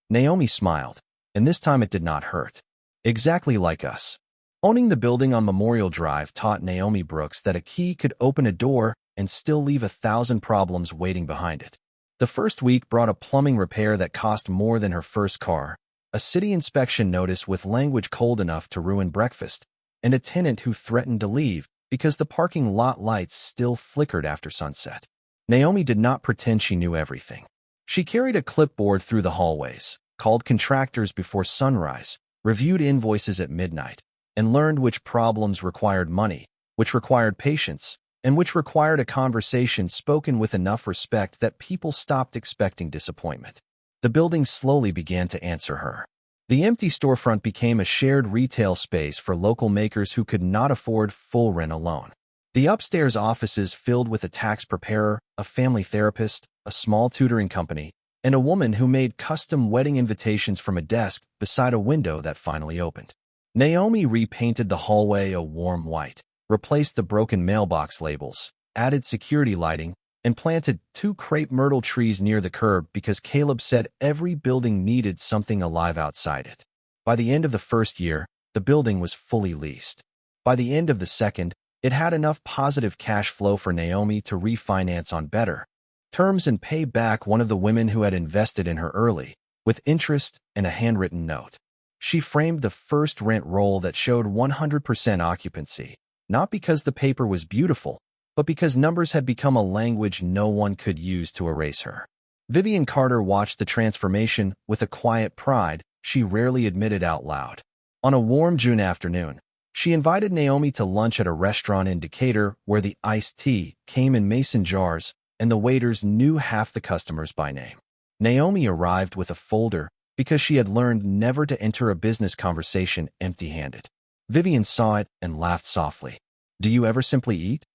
Naomi smiled, and this time it did not hurt. "Exactly like us." Owning the building on Memorial Drive taught Naomi Brooks that a key could open a door and still leave 1,000 problems waiting behind it. The first week brought a plumbing repair that cost more than her first car, a city inspection notice with language cold enough to ruin breakfast, and a tenant who threatened to leave because the parking lot lights still flickered after sunset. Naomi did not pretend she knew everything. She carried a clipboard through the hallways, called contractors before sunrise, reviewed invoices at midnight, and learned which problems required money, which required patience, and which required a conversation spoken with enough respect that people stopped expecting disappointment. The building slowly began to answer her. The empty storefront became a shared retail space for local makers who could not afford full rent alone. The upstairs offices filled with a tax preparer, a family therapist, a small tutoring company, and a woman who made custom wedding invitations from a desk beside a window that finally opened. Naomi repainted the hallway a warm white, replaced the broken mailbox labels, added security lighting, and planted 2 crepe myrtle trees near the curb because Caleb said every building needed something alive outside it. By the end of the first year, the building was fully leased. By the end of the second, it had enough positive cash flow for Naomi to refinance on better terms and pay back one of the women who had invested in her early, with interest and a handwritten note. She framed the first rent roll that showed 100% occupancy, not because the paper was beautiful, but because numbers had become a language no one could use to erase her. Vivian Carter watched the transformation with a quiet pride she rarely admitted out loud. On a warm June afternoon, she invited Naomi to lunch at a restaurant in Decatur where the iced tea came in mason jars and the waiters knew half the customers by name. Naomi arrived with a folder because she had learned never to enter a business conversation empty-handed. Vivian saw it and laughed softly. "Do you ever simply eat?"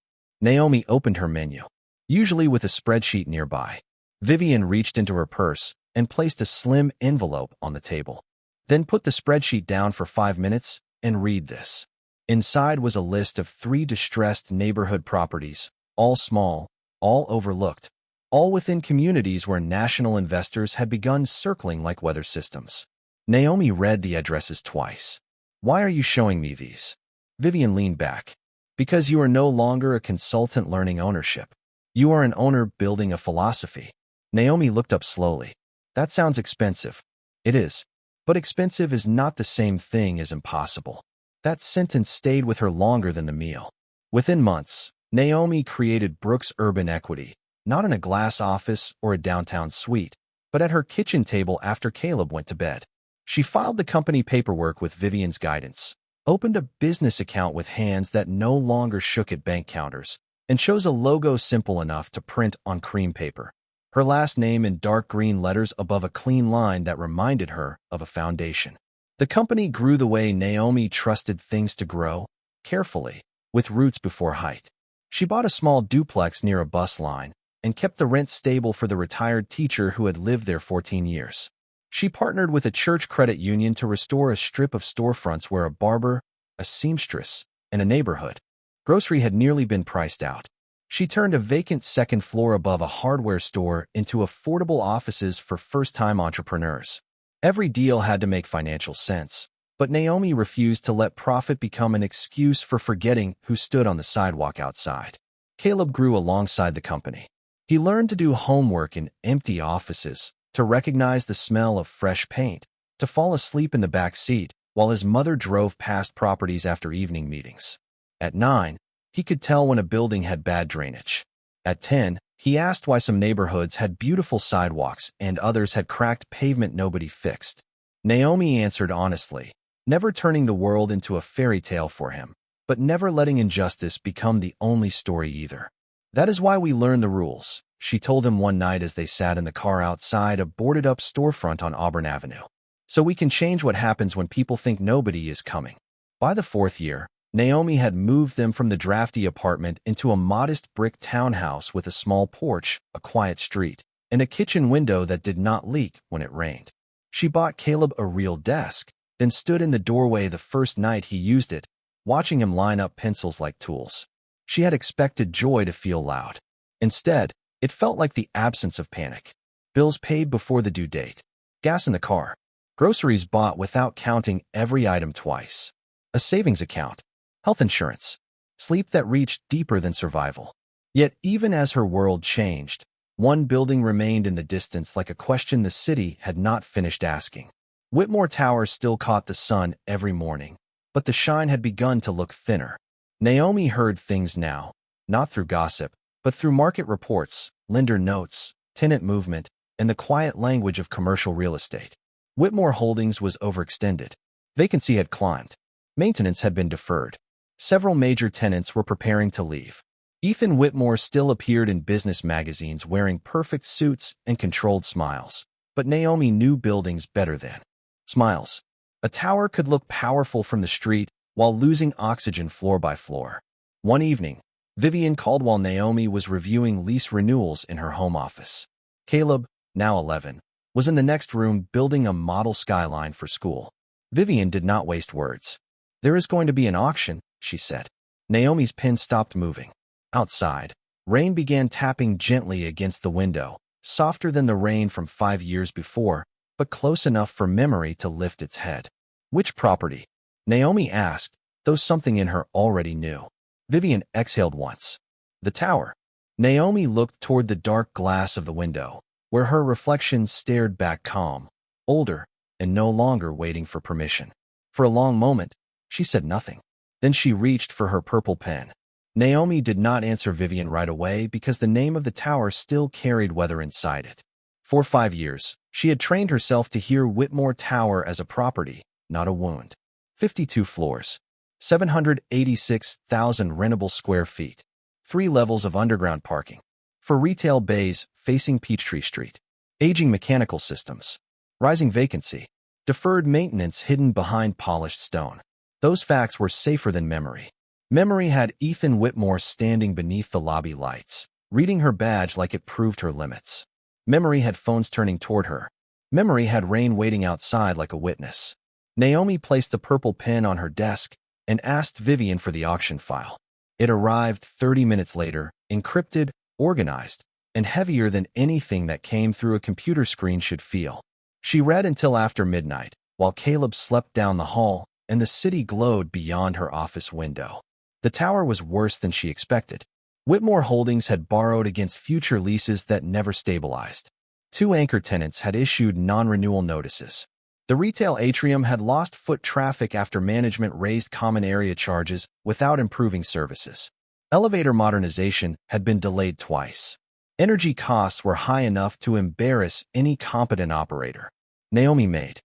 Naomi opened her menu, usually with a spreadsheet nearby. Vivian reached into her purse and placed a slim envelope on the table. "Then put the spreadsheet down for 5 minutes and read this." Inside was a list of 3 distressed neighborhood properties, all small, all overlooked, all within communities where national investors had begun circling like weather systems. Naomi read the addresses twice. "Why are you showing me these?" Vivian leaned back. "Because you are no longer a consultant learning ownership. You are an owner building a philosophy." Naomi looked up slowly. "That sounds expensive." "It is. But expensive is not the same thing as impossible." That sentence stayed with her longer than the meal. Within months, Naomi created Brooks Urban Equity, not in a glass office or a downtown suite, but at her kitchen table after Caleb went to bed. She filed the company paperwork with Vivian's guidance, opened a business account with hands that no longer shook at bank counters, and chose a logo simple enough to print on cream paper. Her last name in dark green letters above a clean line that reminded her of a foundation. The company grew the way Naomi trusted things to grow, carefully, with roots before height. She bought a small duplex near a bus line and kept the rent stable for the retired teacher who had lived there 14 years. She partnered with a church credit union to restore a strip of storefronts where a barber, a seamstress, and a neighborhood grocery had nearly been priced out. She turned a vacant second floor above a hardware store into affordable offices for first-time entrepreneurs. Every deal had to make financial sense, but Naomi refused to let profit become an excuse for forgetting who stood on the sidewalk outside. Caleb grew alongside the company. He learned to do homework in empty offices, to recognize the smell of fresh paint, to fall asleep in the back seat while his mother drove past properties after evening meetings. At 9, he could tell when a building had bad drainage. At 10, he asked why some neighborhoods had beautiful sidewalks and others had cracked pavement nobody fixed. Naomi answered honestly, never turning the world into a fairy tale for him, but never letting injustice become the only story either. That is why we learn the rules, she told him one night as they sat in the car outside a boarded-up storefront on Auburn Avenue. So we can change what happens when people think nobody is coming. By the 4th year, Naomi had moved them from the drafty apartment into a modest brick townhouse with a small porch, a quiet street, and a kitchen window that did not leak when it rained. She bought Caleb a real desk, then stood in the doorway the first night he used it, watching him line up pencils like tools. She had expected joy to feel loud. Instead, it felt like the absence of panic. Bills paid before the due date. Gas in the car. Groceries bought without counting every item twice. A savings account. Health insurance. Sleep that reached deeper than survival. Yet even as her world changed, one building remained in the distance like a question the city had not finished asking. Whitmore Tower still caught the sun every morning, but the shine had begun to look thinner. Naomi heard things now, not through gossip, but through market reports, lender notes, tenant movement, and the quiet language of commercial real estate. Whitmore Holdings was overextended. Vacancy had climbed. Maintenance had been deferred. Several major tenants were preparing to leave. Ethan Whitmore still appeared in business magazines wearing perfect suits and controlled smiles, but Naomi knew buildings better than smiles. A tower could look powerful from the street while losing oxygen floor by floor. One evening, Vivian called while Naomi was reviewing lease renewals in her home office. Caleb, now 11, was in the next room building a model skyline for school. Vivian did not waste words. "There is going to be an auction," she said. Naomi's pen stopped moving. Outside, rain began tapping gently against the window, softer than the rain from 5 years before, but close enough for memory to lift its head. "Which property?" Naomi asked, though something in her already knew. Vivian exhaled once. "The tower." Naomi looked toward the dark glass of the window, where her reflection stared back calm, older, and no longer waiting for permission. For a long moment, she said nothing. Then she reached for her purple pen. Naomi did not answer Vivian right away because the name of the tower still carried weather inside it. For 5 years, she had trained herself to hear Whitmore Tower as a property, not a wound. 52 floors, 786,000 rentable square feet, 3 levels of underground parking. For retail bays facing Peachtree Street. Aging mechanical systems. Rising vacancy. Deferred maintenance hidden behind polished stone. Those facts were safer than memory. Memory had Ethan Whitmore standing beneath the lobby lights, reading her badge like it proved her limits. Memory had phones turning toward her. Memory had rain waiting outside like a witness. Naomi placed the purple pen on her desk and asked Vivian for the auction file. It arrived 30 minutes later, encrypted, organized, and heavier than anything that came through a computer screen should feel. She read until after midnight, while Caleb slept down the hall and the city glowed beyond her office window. The tower was worse than she expected. Whitmore Holdings had borrowed against future leases that never stabilized. 2 anchor tenants had issued non-renewal notices. The retail atrium had lost foot traffic after management raised common area charges without improving services. Elevator modernization had been delayed twice. Energy costs were high enough to embarrass any competent operator. Naomi made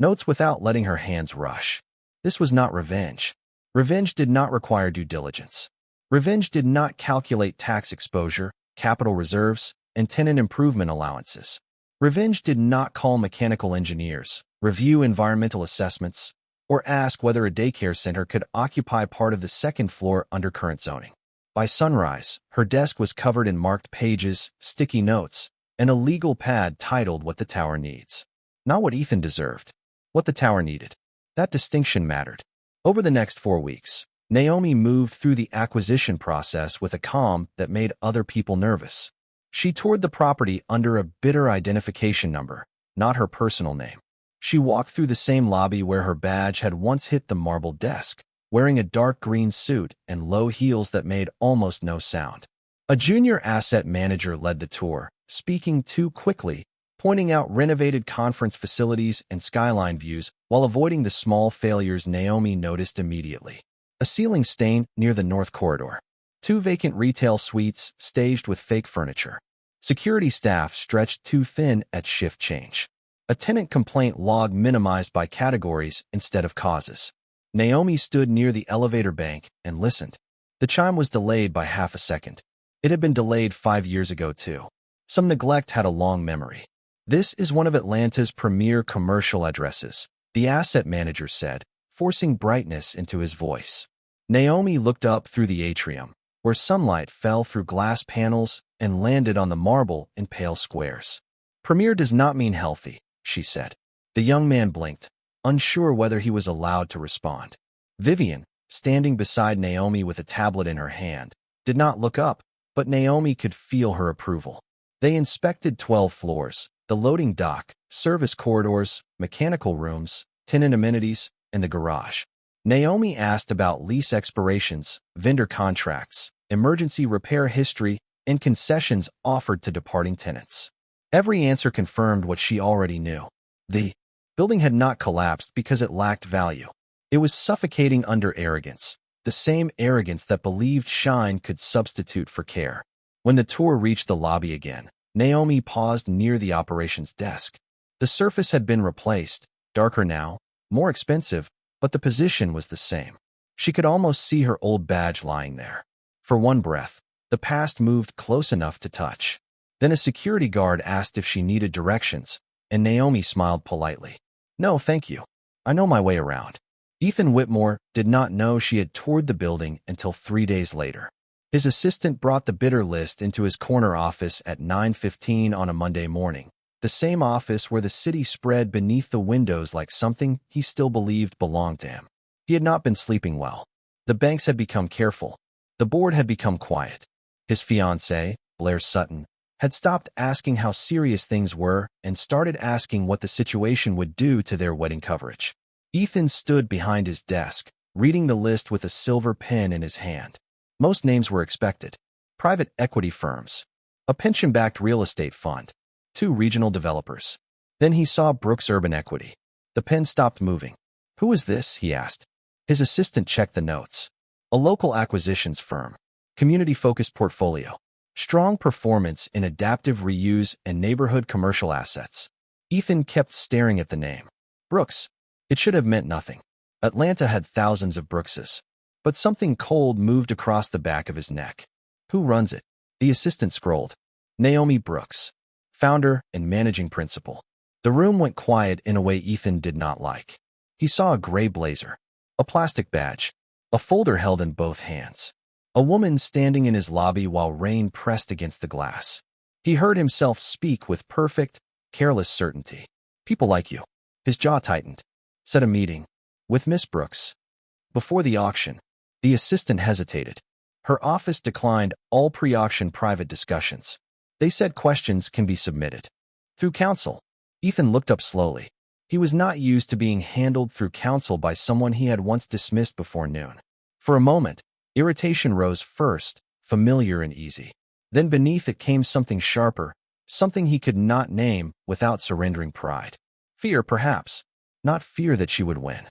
notes without letting her hands rush. This was not revenge. Revenge did not require due diligence. Revenge did not calculate tax exposure, capital reserves, and tenant improvement allowances. Revenge did not call mechanical engineers, review environmental assessments, or ask whether a daycare center could occupy part of the second floor under current zoning. By sunrise, her desk was covered in marked pages, sticky notes, and a legal pad titled "What the Tower Needs." Not what Ethan deserved, what the tower needed. That distinction mattered. Over the next 4 weeks, Naomi moved through the acquisition process with a calm that made other people nervous. She toured the property under a bitter identification number, not her personal name. She walked through the same lobby where her badge had once hit the marble desk, wearing a dark green suit and low heels that made almost no sound. A junior asset manager led the tour, speaking too quickly, pointing out renovated conference facilities and skyline views while avoiding the small failures Naomi noticed immediately. A ceiling stain near the north corridor. 2 vacant retail suites staged with fake furniture. Security staff stretched too thin at shift change. A tenant complaint log minimized by categories instead of causes. Naomi stood near the elevator bank and listened. The chime was delayed by half a second. It had been delayed 5 years ago, too. Some neglect had a long memory. "This is one of Atlanta's premier commercial addresses," the asset manager said, forcing brightness into his voice. Naomi looked up through the atrium, where sunlight fell through glass panels and landed on the marble in pale squares. "Premier does not mean healthy," she said. The young man blinked, unsure whether he was allowed to respond. Vivian, standing beside Naomi with a tablet in her hand, did not look up, but Naomi could feel her approval. They inspected 12 floors, the loading dock, service corridors, mechanical rooms, tenant amenities, and the garage. Naomi asked about lease expirations, vendor contracts, emergency repair history, and concessions offered to departing tenants. Every answer confirmed what she already knew. The building had not collapsed because it lacked value. It was suffocating under arrogance, the same arrogance that believed shine could substitute for care. When the tour reached the lobby again, Naomi paused near the operations desk. The surface had been replaced, darker now, more expensive, but the position was the same. She could almost see her old badge lying there. For one breath, the past moved close enough to touch. Then a security guard asked if she needed directions, and Naomi smiled politely. "No, thank you. I know my way around." Ethan Whitmore did not know she had toured the building until 3 days later. His assistant brought the bidder list into his corner office at 9:15 on a Monday morning, the same office where the city spread beneath the windows like something he still believed belonged to him. He had not been sleeping well. The banks had become careful. The board had become quiet. His fiancée, Blair Sutton, had stopped asking how serious things were and started asking what the situation would do to their wedding coverage. Ethan stood behind his desk, reading the list with a silver pen in his hand. Most names were expected. Private equity firms, a pension-backed real estate fund, 2 regional developers. Then he saw Brooks Urban Equity. The pen stopped moving. "Who is this?" he asked. His assistant checked the notes. "A local acquisitions firm. Community-focused portfolio. Strong performance in adaptive reuse and neighborhood commercial assets." Ethan kept staring at the name. Brooks. It should have meant nothing. Atlanta had thousands of Brookses. But something cold moved across the back of his neck. "Who runs it?" The assistant scrolled. "Naomi Brooks. Founder and managing principal." The room went quiet in a way Ethan did not like. He saw a gray blazer, a plastic badge, a folder held in both hands. A woman standing in his lobby while rain pressed against the glass. He heard himself speak with perfect, careless certainty. "People like you." His jaw tightened. "Set a meeting. With Miss Brooks." Before the auction, the assistant hesitated. Her office declined all pre-auction private discussions. They said questions can be submitted through counsel. Ethan looked up slowly. He was not used to being handled through counsel by someone he had once dismissed before noon. For a moment, irritation rose first, familiar and easy. Then beneath it came something sharper, something he could not name without surrendering pride. Fear, perhaps. not fear that she would win.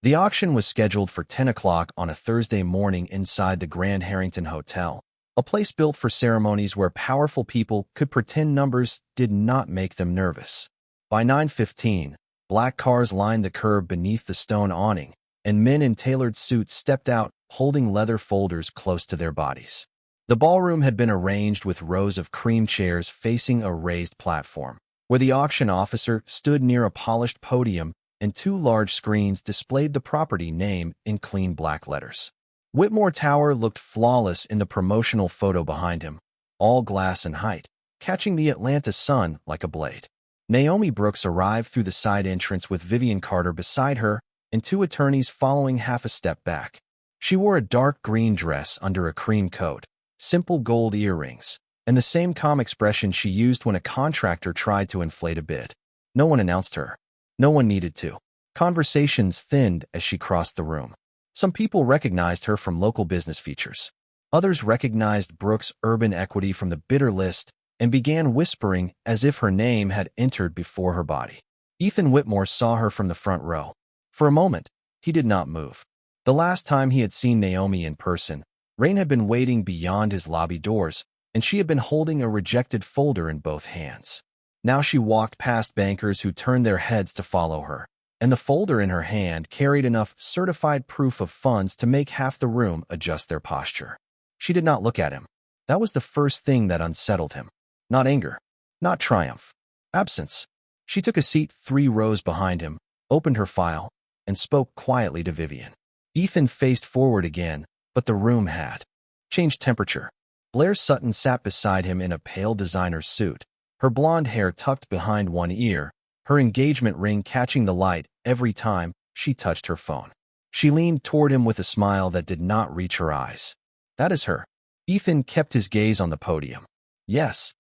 The auction was scheduled for 10 o'clock on a Thursday morning inside the Grand Harrington Hotel, a place built for ceremonies where powerful people could pretend numbers did not make them nervous. By 9:15, black cars lined the curb beneath the stone awning, and men in tailored suits stepped out, holding leather folders close to their bodies. The ballroom had been arranged with rows of cream chairs facing a raised platform, where the auction officer stood near a polished podium, and two large screens displayed the property name in clean black letters. Whitmore Tower looked flawless in the promotional photo behind him, all glass and height, catching the Atlanta sun like a blade. Naomi Brooks arrived through the side entrance with Vivian Carter beside her and two attorneys following half a step back. She wore a dark green dress under a cream coat, simple gold earrings, and the same calm expression she used when a contractor tried to inflate a bid. No one announced her. No one needed to. Conversations thinned as she crossed the room. Some people recognized her from local business features. Others recognized Brooks' urban equity from the bidder list and began whispering as if her name had entered before her body. Ethan Whitmore saw her from the front row. For a moment, he did not move. The last time he had seen Naomi in person, rain had been waiting beyond his lobby doors, and she had been holding a rejected folder in both hands. Now she walked past bankers who turned their heads to follow her, and the folder in her hand carried enough certified proof of funds to make half the room adjust their posture. She did not look at him. That was the first thing that unsettled him. Not anger, not triumph, absence. She took a seat 3 rows behind him, opened her file, and spoke quietly to Vivian. Ethan faced forward again, but the room had changed temperature. Blair Sutton sat beside him in a pale designer suit, her blonde hair tucked behind one ear, her engagement ring catching the light every time she touched her phone. She leaned toward him with a smile that did not reach her eyes. That is her. Ethan kept his gaze on the podium. Yes.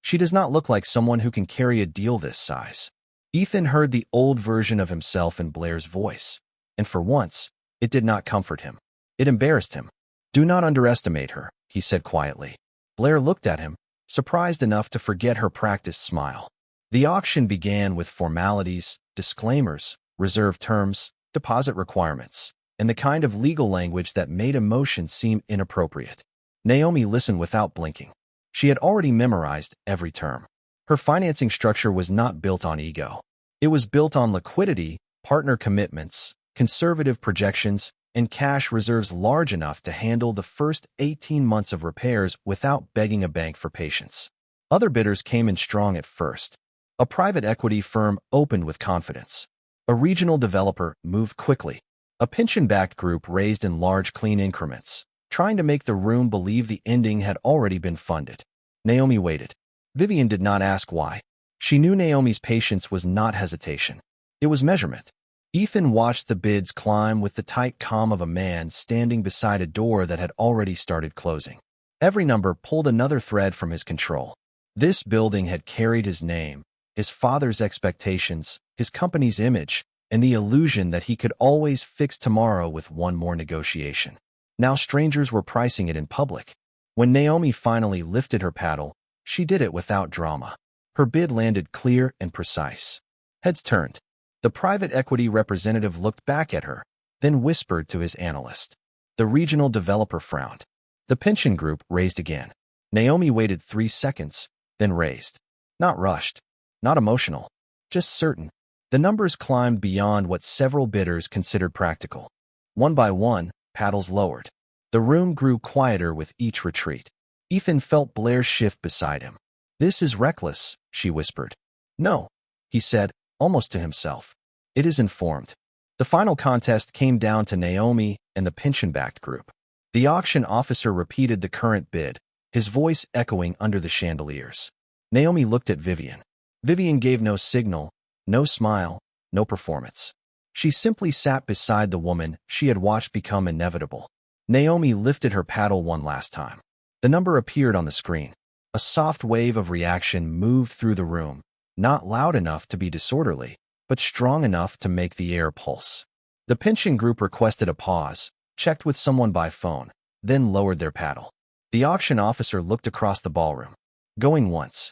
She does not look like someone who can carry a deal this size. Ethan heard the old version of himself in Blair's voice, and for once, it did not comfort him. It embarrassed him. Do not underestimate her, he said quietly. Blair looked at him, surprised enough to forget her practiced smile. The auction began with formalities, disclaimers, reserve terms, deposit requirements, and the kind of legal language that made emotion seem inappropriate. Naomi listened without blinking. She had already memorized every term. Her financing structure was not built on ego. It was built on liquidity, partner commitments, conservative projections, and cash reserves large enough to handle the first 18 months of repairs without begging a bank for patience. Other bidders came in strong at first. A private equity firm opened with confidence. A regional developer moved quickly. A pension-backed group raised in large, clean increments, trying to make the room believe the ending had already been funded. Naomi waited. Vivian did not ask why. She knew Naomi's patience was not hesitation. It was measurement. Ethan watched the bids climb with the tight calm of a man standing beside a door that had already started closing. Every number pulled another thread from his control. This building had carried his name, his father's expectations, his company's image, and the illusion that he could always fix tomorrow with one more negotiation. Now strangers were pricing it in public. When Naomi finally lifted her paddle, she did it without drama. Her bid landed clear and precise. Heads turned. The private equity representative looked back at her, then whispered to his analyst. The regional developer frowned. The pension group raised again. Naomi waited 3 seconds, then raised. Not rushed, not emotional, just certain. The numbers climbed beyond what several bidders considered practical. One by one, paddles lowered. The room grew quieter with each retreat. Ethan felt Blair shift beside him. This is reckless, she whispered. No, he said, almost to himself. It is informed. The final contest came down to Naomi and the pension-backed group. The auction officer repeated the current bid, his voice echoing under the chandeliers. Naomi looked at Vivian. Vivian gave no signal, no smile, no performance. She simply sat beside the woman she had watched become inevitable. Naomi lifted her paddle one last time. The number appeared on the screen. A soft wave of reaction moved through the room, not loud enough to be disorderly, but strong enough to make the air pulse. The pension group requested a pause, checked with someone by phone, then lowered their paddle. The auction officer looked across the ballroom. Going once.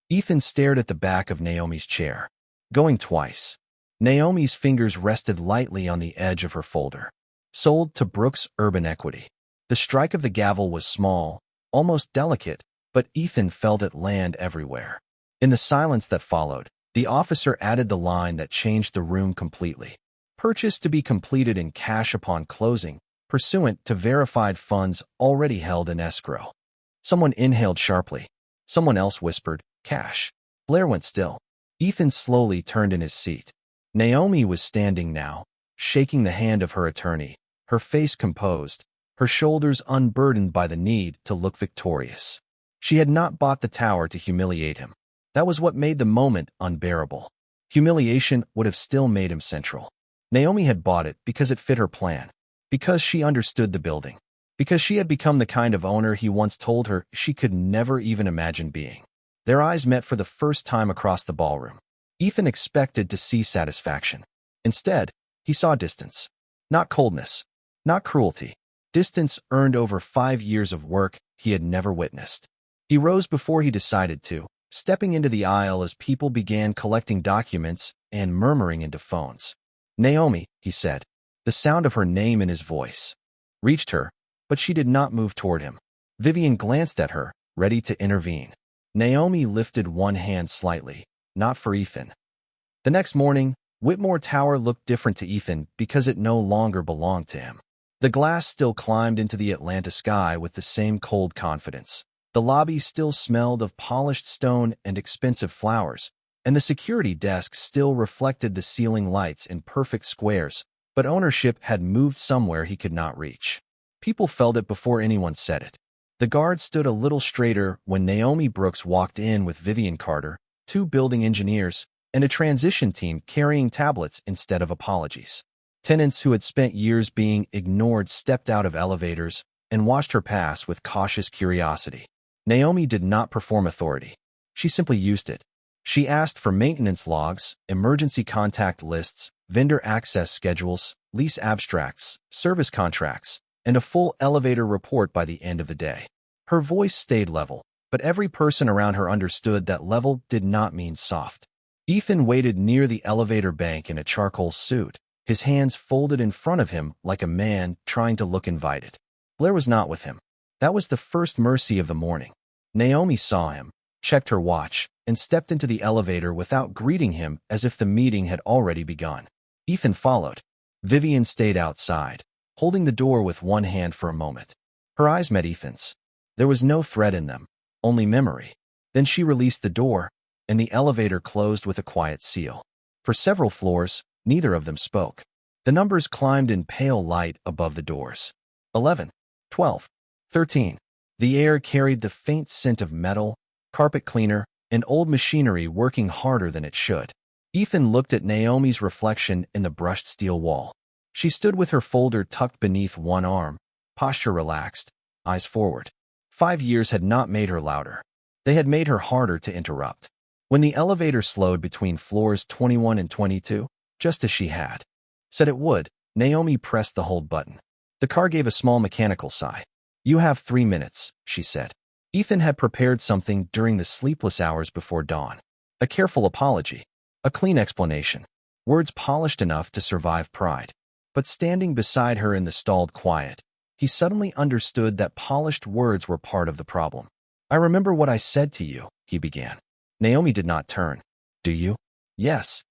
Ethan stared at the back of Naomi's chair. Going twice. Naomi's fingers rested lightly on the edge of her folder. Sold to Brooks Urban Equity. The strike of the gavel was small, almost delicate, but Ethan felt it land everywhere. In the silence that followed, the officer added the line that changed the room completely. Purchase to be completed in cash upon closing, pursuant to verified funds already held in escrow. Someone inhaled sharply. Someone else whispered, cash. Blair went still. Ethan slowly turned in his seat. Naomi was standing now, shaking the hand of her attorney, her face composed, her shoulders unburdened by the need to look victorious. She had not bought the tower to humiliate him. That was what made the moment unbearable. Humiliation would have still made him central. Naomi had bought it because it fit her plan, because she understood the building, because she had become the kind of owner he once told her she could never even imagine being. Their eyes met for the first time across the ballroom. Ethan expected to see satisfaction. Instead, he saw distance. Not coldness, not cruelty. Distance earned over 5 years of work he had never witnessed. He rose before he decided to, stepping into the aisle as people began collecting documents and murmuring into phones. Naomi, he said, the sound of her name in his voice. Reached her, but she did not move toward him. Vivian glanced at her, ready to intervene. Naomi lifted one hand slightly, not for Ethan. The next morning, Whitmore Tower looked different to Ethan because it no longer belonged to him. The glass still climbed into the Atlanta sky with the same cold confidence. The lobby still smelled of polished stone and expensive flowers, and the security desk still reflected the ceiling lights in perfect squares, but ownership had moved somewhere he could not reach. People felt it before anyone said it. The guard stood a little straighter when Naomi Brooks walked in with Vivian Carter, 2 building engineers, and a transition team carrying tablets instead of apologies. Tenants who had spent years being ignored stepped out of elevators and watched her pass with cautious curiosity. Naomi did not perform authority. She simply used it. She asked for maintenance logs, emergency contact lists, vendor access schedules, lease abstracts, service contracts, and a full elevator report by the end of the day. Her voice stayed level, but every person around her understood that level did not mean soft. Ethan waited near the elevator bank in a charcoal suit, his hands folded in front of him like a man trying to look invited. Blair was not with him. That was the first mercy of the morning. Naomi saw him, checked her watch, and stepped into the elevator without greeting him as if the meeting had already begun. Ethan followed. Vivian stayed outside, holding the door with one hand for a moment. Her eyes met Ethan's. There was no threat in them, only memory. Then she released the door, and the elevator closed with a quiet seal. For several floors, neither of them spoke. The numbers climbed in pale light above the doors. 11, 12, 13. The air carried the faint scent of metal, carpet cleaner, and old machinery working harder than it should. Ethan looked at Naomi's reflection in the brushed steel wall. She stood with her folder tucked beneath one arm, posture relaxed, eyes forward. 5 years had not made her louder. They had made her harder to interrupt. When the elevator slowed between floors 21 and 22, just as she had said it would, Naomi pressed the hold button. The car gave a small mechanical sigh. "You have 3 minutes," she said. Ethan had prepared something during the sleepless hours before dawn. A careful apology. A clean explanation. Words polished enough to survive pride. But standing beside her in the stalled quiet, he suddenly understood that polished words were part of the problem. "I remember what I said to you," he began. Naomi did not turn. "Do you?" "Yes."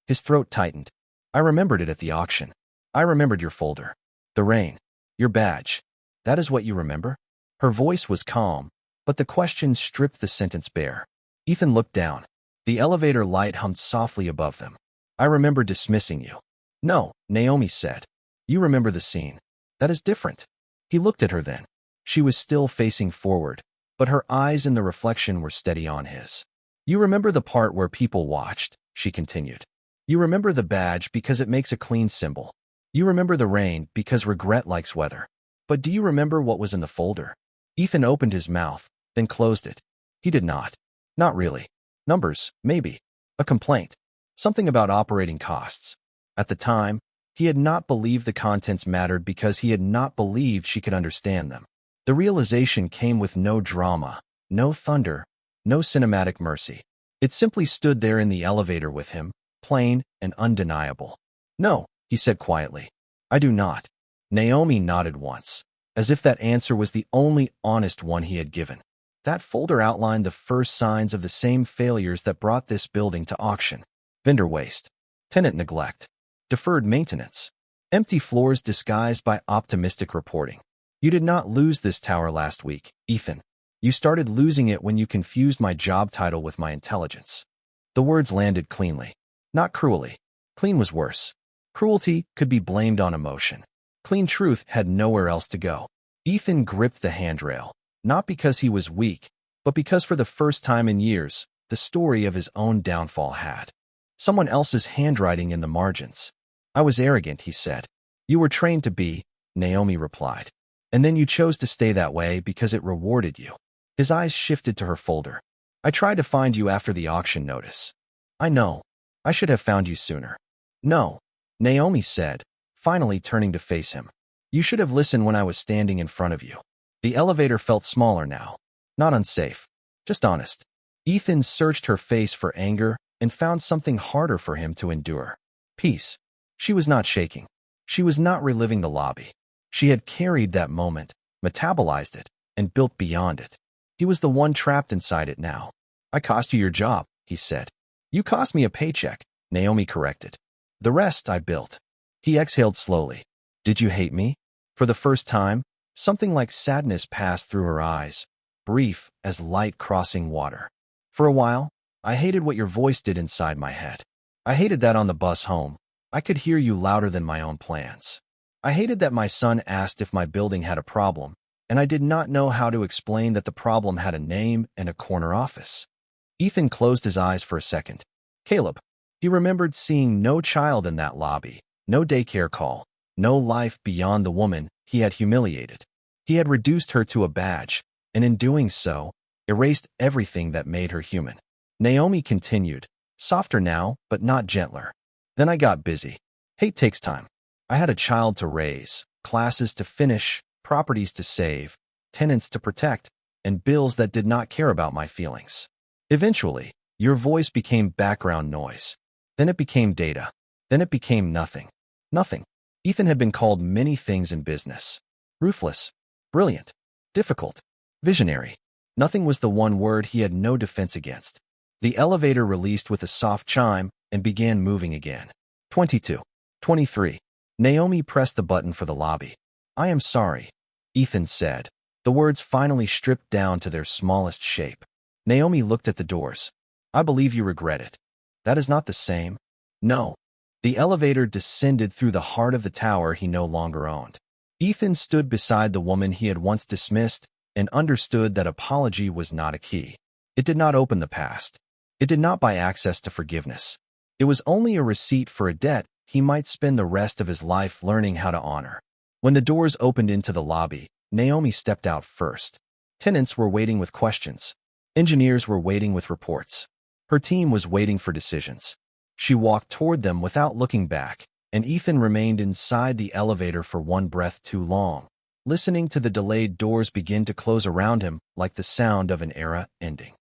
His throat tightened. "I remembered it at the auction. I remembered your folder. The rain. Your badge. That is what you remember?" Her voice was calm, but the question stripped the sentence bare. Ethan looked down. The elevator light hummed softly above them. "I remember dismissing you." "No," Naomi said. "You remember the scene. That is different." He looked at her then. She was still facing forward, but her eyes in the reflection were steady on his. "You remember the part where people watched," she continued. "You remember the badge because it makes a clean symbol. You remember the rain because regret likes weather. But do you remember what was in the folder?" Ethan opened his mouth, then closed it. He did not. Not really. Numbers, maybe. A complaint. Something about operating costs. At the time, he had not believed the contents mattered because he had not believed she could understand them. The realization came with no drama, no thunder, no cinematic mercy. It simply stood there in the elevator with him, plain and undeniable. "No," he said quietly. "I do not." Naomi nodded once, as if that answer was the only honest one he had given. That folder outlined the first signs of the same failures that brought this building to auction: vendor waste, tenant neglect, deferred maintenance, empty floors disguised by optimistic reporting. "You did not lose this tower last week, Ethan. You started losing it when you confused my job title with my intelligence." The words landed cleanly, not cruelly. Clean was worse. Cruelty could be blamed on emotion. Clean truth had nowhere else to go. Ethan gripped the handrail, not because he was weak, but because for the first time in years, the story of his own downfall had someone else's handwriting in the margins. "I was arrogant," he said. "You were trained to be," Naomi replied. "And then you chose to stay that way because it rewarded you." His eyes shifted to her folder. "I tried to find you after the auction notice. I know. I should have found you sooner." "No," Naomi said, finally turning to face him. "You should have listened when I was standing in front of you." The elevator felt smaller now. Not unsafe, just honest. Ethan searched her face for anger and found something harder for him to endure: peace. She was not shaking. She was not reliving the lobby. She had carried that moment, metabolized it, and built beyond it. He was the one trapped inside it now. "I cost you your job," he said. "You cost me a paycheck," Naomi corrected. "The rest I built." He exhaled slowly. "Did you hate me?" For the first time, something like sadness passed through her eyes, brief as light crossing water. "For a while, I hated what your voice did inside my head. I hated that on the bus home, I could hear you louder than my own plans. I hated that my son asked if my building had a problem, and I did not know how to explain that the problem had a name and a corner office." Ethan closed his eyes for a second. Caleb. He remembered seeing no child in that lobby, no daycare call, no life beyond the woman he had humiliated. He had reduced her to a badge, and in doing so, erased everything that made her human. Naomi continued, softer now, but not gentler. "Then I got busy. Hate takes time. I had a child to raise, classes to finish, properties to save, tenants to protect, and bills that did not care about my feelings. Eventually, your voice became background noise. Then it became data. Then it became nothing. Nothing." Ethan had been called many things in business: ruthless, brilliant, difficult, visionary. Nothing was the one word he had no defense against. The elevator released with a soft chime and began moving again. 22. 23. Naomi pressed the button for the lobby. "I am sorry," Ethan said, the words finally stripped down to their smallest shape. Naomi looked at the doors. "I believe you regret it." "That is not the same." "No." The elevator descended through the heart of the tower he no longer owned. Ethan stood beside the woman he had once dismissed and understood that apology was not a key. It did not open the past. It did not buy access to forgiveness. It was only a receipt for a debt he might spend the rest of his life learning how to honor. When the doors opened into the lobby, Naomi stepped out first. Tenants were waiting with questions. Engineers were waiting with reports. Her team was waiting for decisions. She walked toward them without looking back, and Ethan remained inside the elevator for one breath too long, listening to the delayed doors begin to close around him like the sound of an era ending.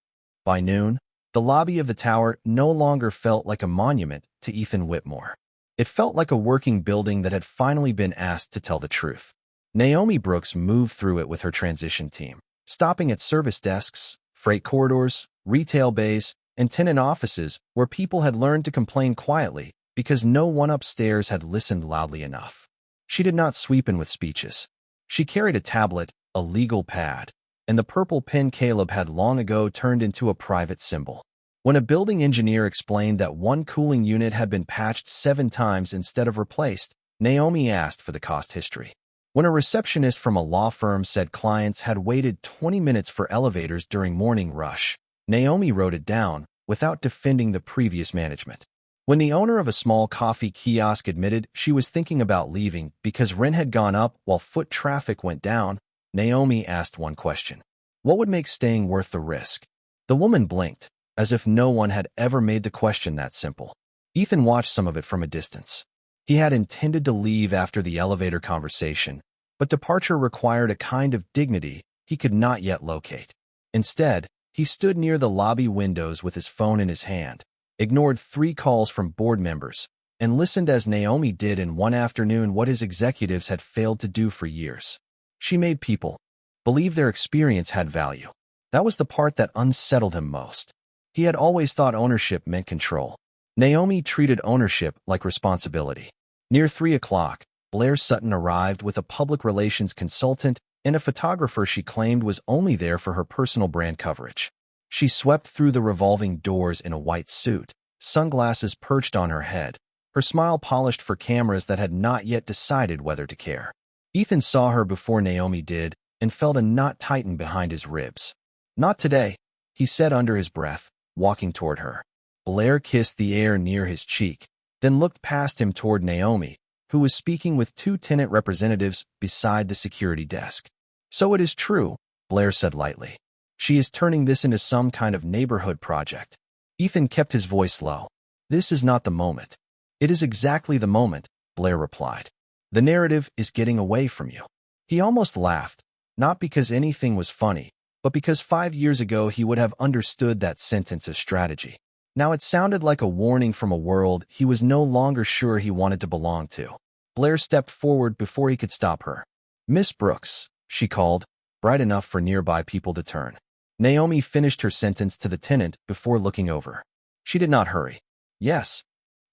By noon, the lobby of the tower no longer felt like a monument to Ethan Whitmore. It felt like a working building that had finally been asked to tell the truth. Naomi Brooks moved through it with her transition team, stopping at service desks, freight corridors, retail bays, and tenant offices where people had learned to complain quietly because no one upstairs had listened loudly enough. She did not sweep in with speeches. She carried a tablet, a legal pad, and the purple pen Caleb had long ago turned into a private symbol. When a building engineer explained that one cooling unit had been patched 7 times instead of replaced, Naomi asked for the cost history. When a receptionist from a law firm said clients had waited 20 minutes for elevators during morning rush, Naomi wrote it down without defending the previous management. When the owner of a small coffee kiosk admitted she was thinking about leaving because rent had gone up while foot traffic went down, Naomi asked one question: what would make staying worth the risk? The woman blinked, as if no one had ever made the question that simple. Ethan watched some of it from a distance. He had intended to leave after the elevator conversation, but departure required a kind of dignity he could not yet locate. Instead, he stood near the lobby windows with his phone in his hand, ignored 3 calls from board members, and listened as Naomi did in one afternoon what his executives had failed to do for years. She made people believe their experience had value. That was the part that unsettled him most. He had always thought ownership meant control. Naomi treated ownership like responsibility. Near 3 o'clock, Blair Sutton arrived with a public relations consultant and a photographer she claimed was only there for her personal brand coverage. She swept through the revolving doors in a white suit, sunglasses perched on her head, her smile polished for cameras that had not yet decided whether to care. Ethan saw her before Naomi did and felt a knot tighten behind his ribs. "Not today," he said under his breath, walking toward her. Blair kissed the air near his cheek, then looked past him toward Naomi, who was speaking with 2 tenant representatives beside the security desk. "So it is true," Blair said lightly. "She is turning this into some kind of neighborhood project." Ethan kept his voice low. "This is not the moment." "It is exactly the moment," Blair replied. "The narrative is getting away from you." He almost laughed, not because anything was funny, but because 5 years ago he would have understood that sentence as strategy. Now it sounded like a warning from a world he was no longer sure he wanted to belong to. Blair stepped forward before he could stop her. "Miss Brooks," she called, bright enough for nearby people to turn. Naomi finished her sentence to the tenant before looking over. She did not hurry. "Yes."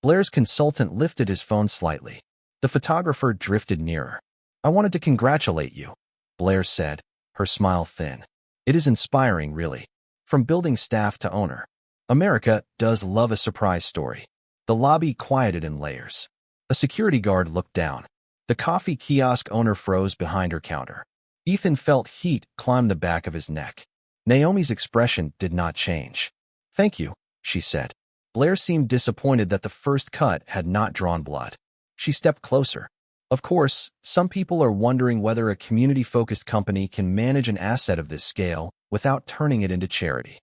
Blair's consultant lifted his phone slightly. The photographer drifted nearer. "I wanted to congratulate you," Blair said, her smile thin. "It is inspiring, really. From building staff to owner. America does love a surprise story." The lobby quieted in layers. A security guard looked down. The coffee kiosk owner froze behind her counter. Ethan felt heat climb the back of his neck. Naomi's expression did not change. "Thank you," she said. Blair seemed disappointed that the first cut had not drawn blood. She stepped closer. "Of course, some people are wondering whether a community-focused company can manage an asset of this scale without turning it into charity."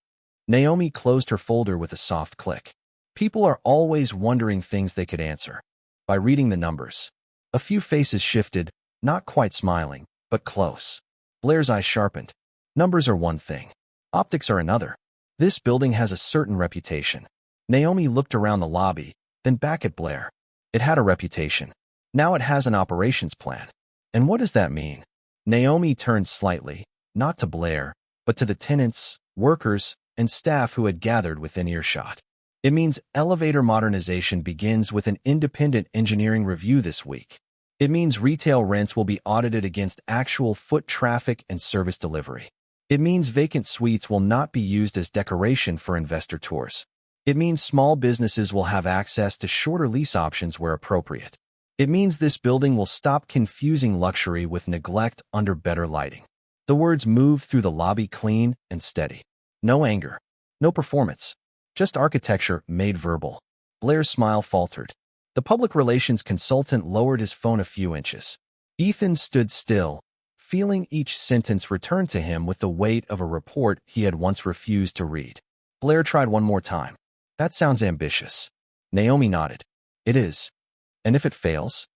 Naomi closed her folder with a soft click. "People are always wondering things they could answer." By reading the numbers. A few faces shifted, not quite smiling, but close. Blair's eyes sharpened. Numbers are one thing. Optics are another. This building has a certain reputation. Naomi looked around the lobby, then back at Blair. It had a reputation. Now it has an operations plan. And what does that mean? Naomi turned slightly, not to Blair, but to the tenants, workers, and staff who had gathered within earshot. "It means elevator modernization begins with an independent engineering review this week. It means retail rents will be audited against actual foot traffic and service delivery. It means vacant suites will not be used as decoration for investor tours. It means small businesses will have access to shorter lease options where appropriate. It means this building will stop confusing luxury with neglect under better lighting." The words moved through the lobby clean and steady. No anger. No performance. Just architecture made verbal. Blair's smile faltered. The public relations consultant lowered his phone a few inches. Ethan stood still, feeling each sentence return to him with the weight of a report he had once refused to read. Blair tried one more time. "That sounds ambitious." Naomi nodded. "It is. And if it fails?"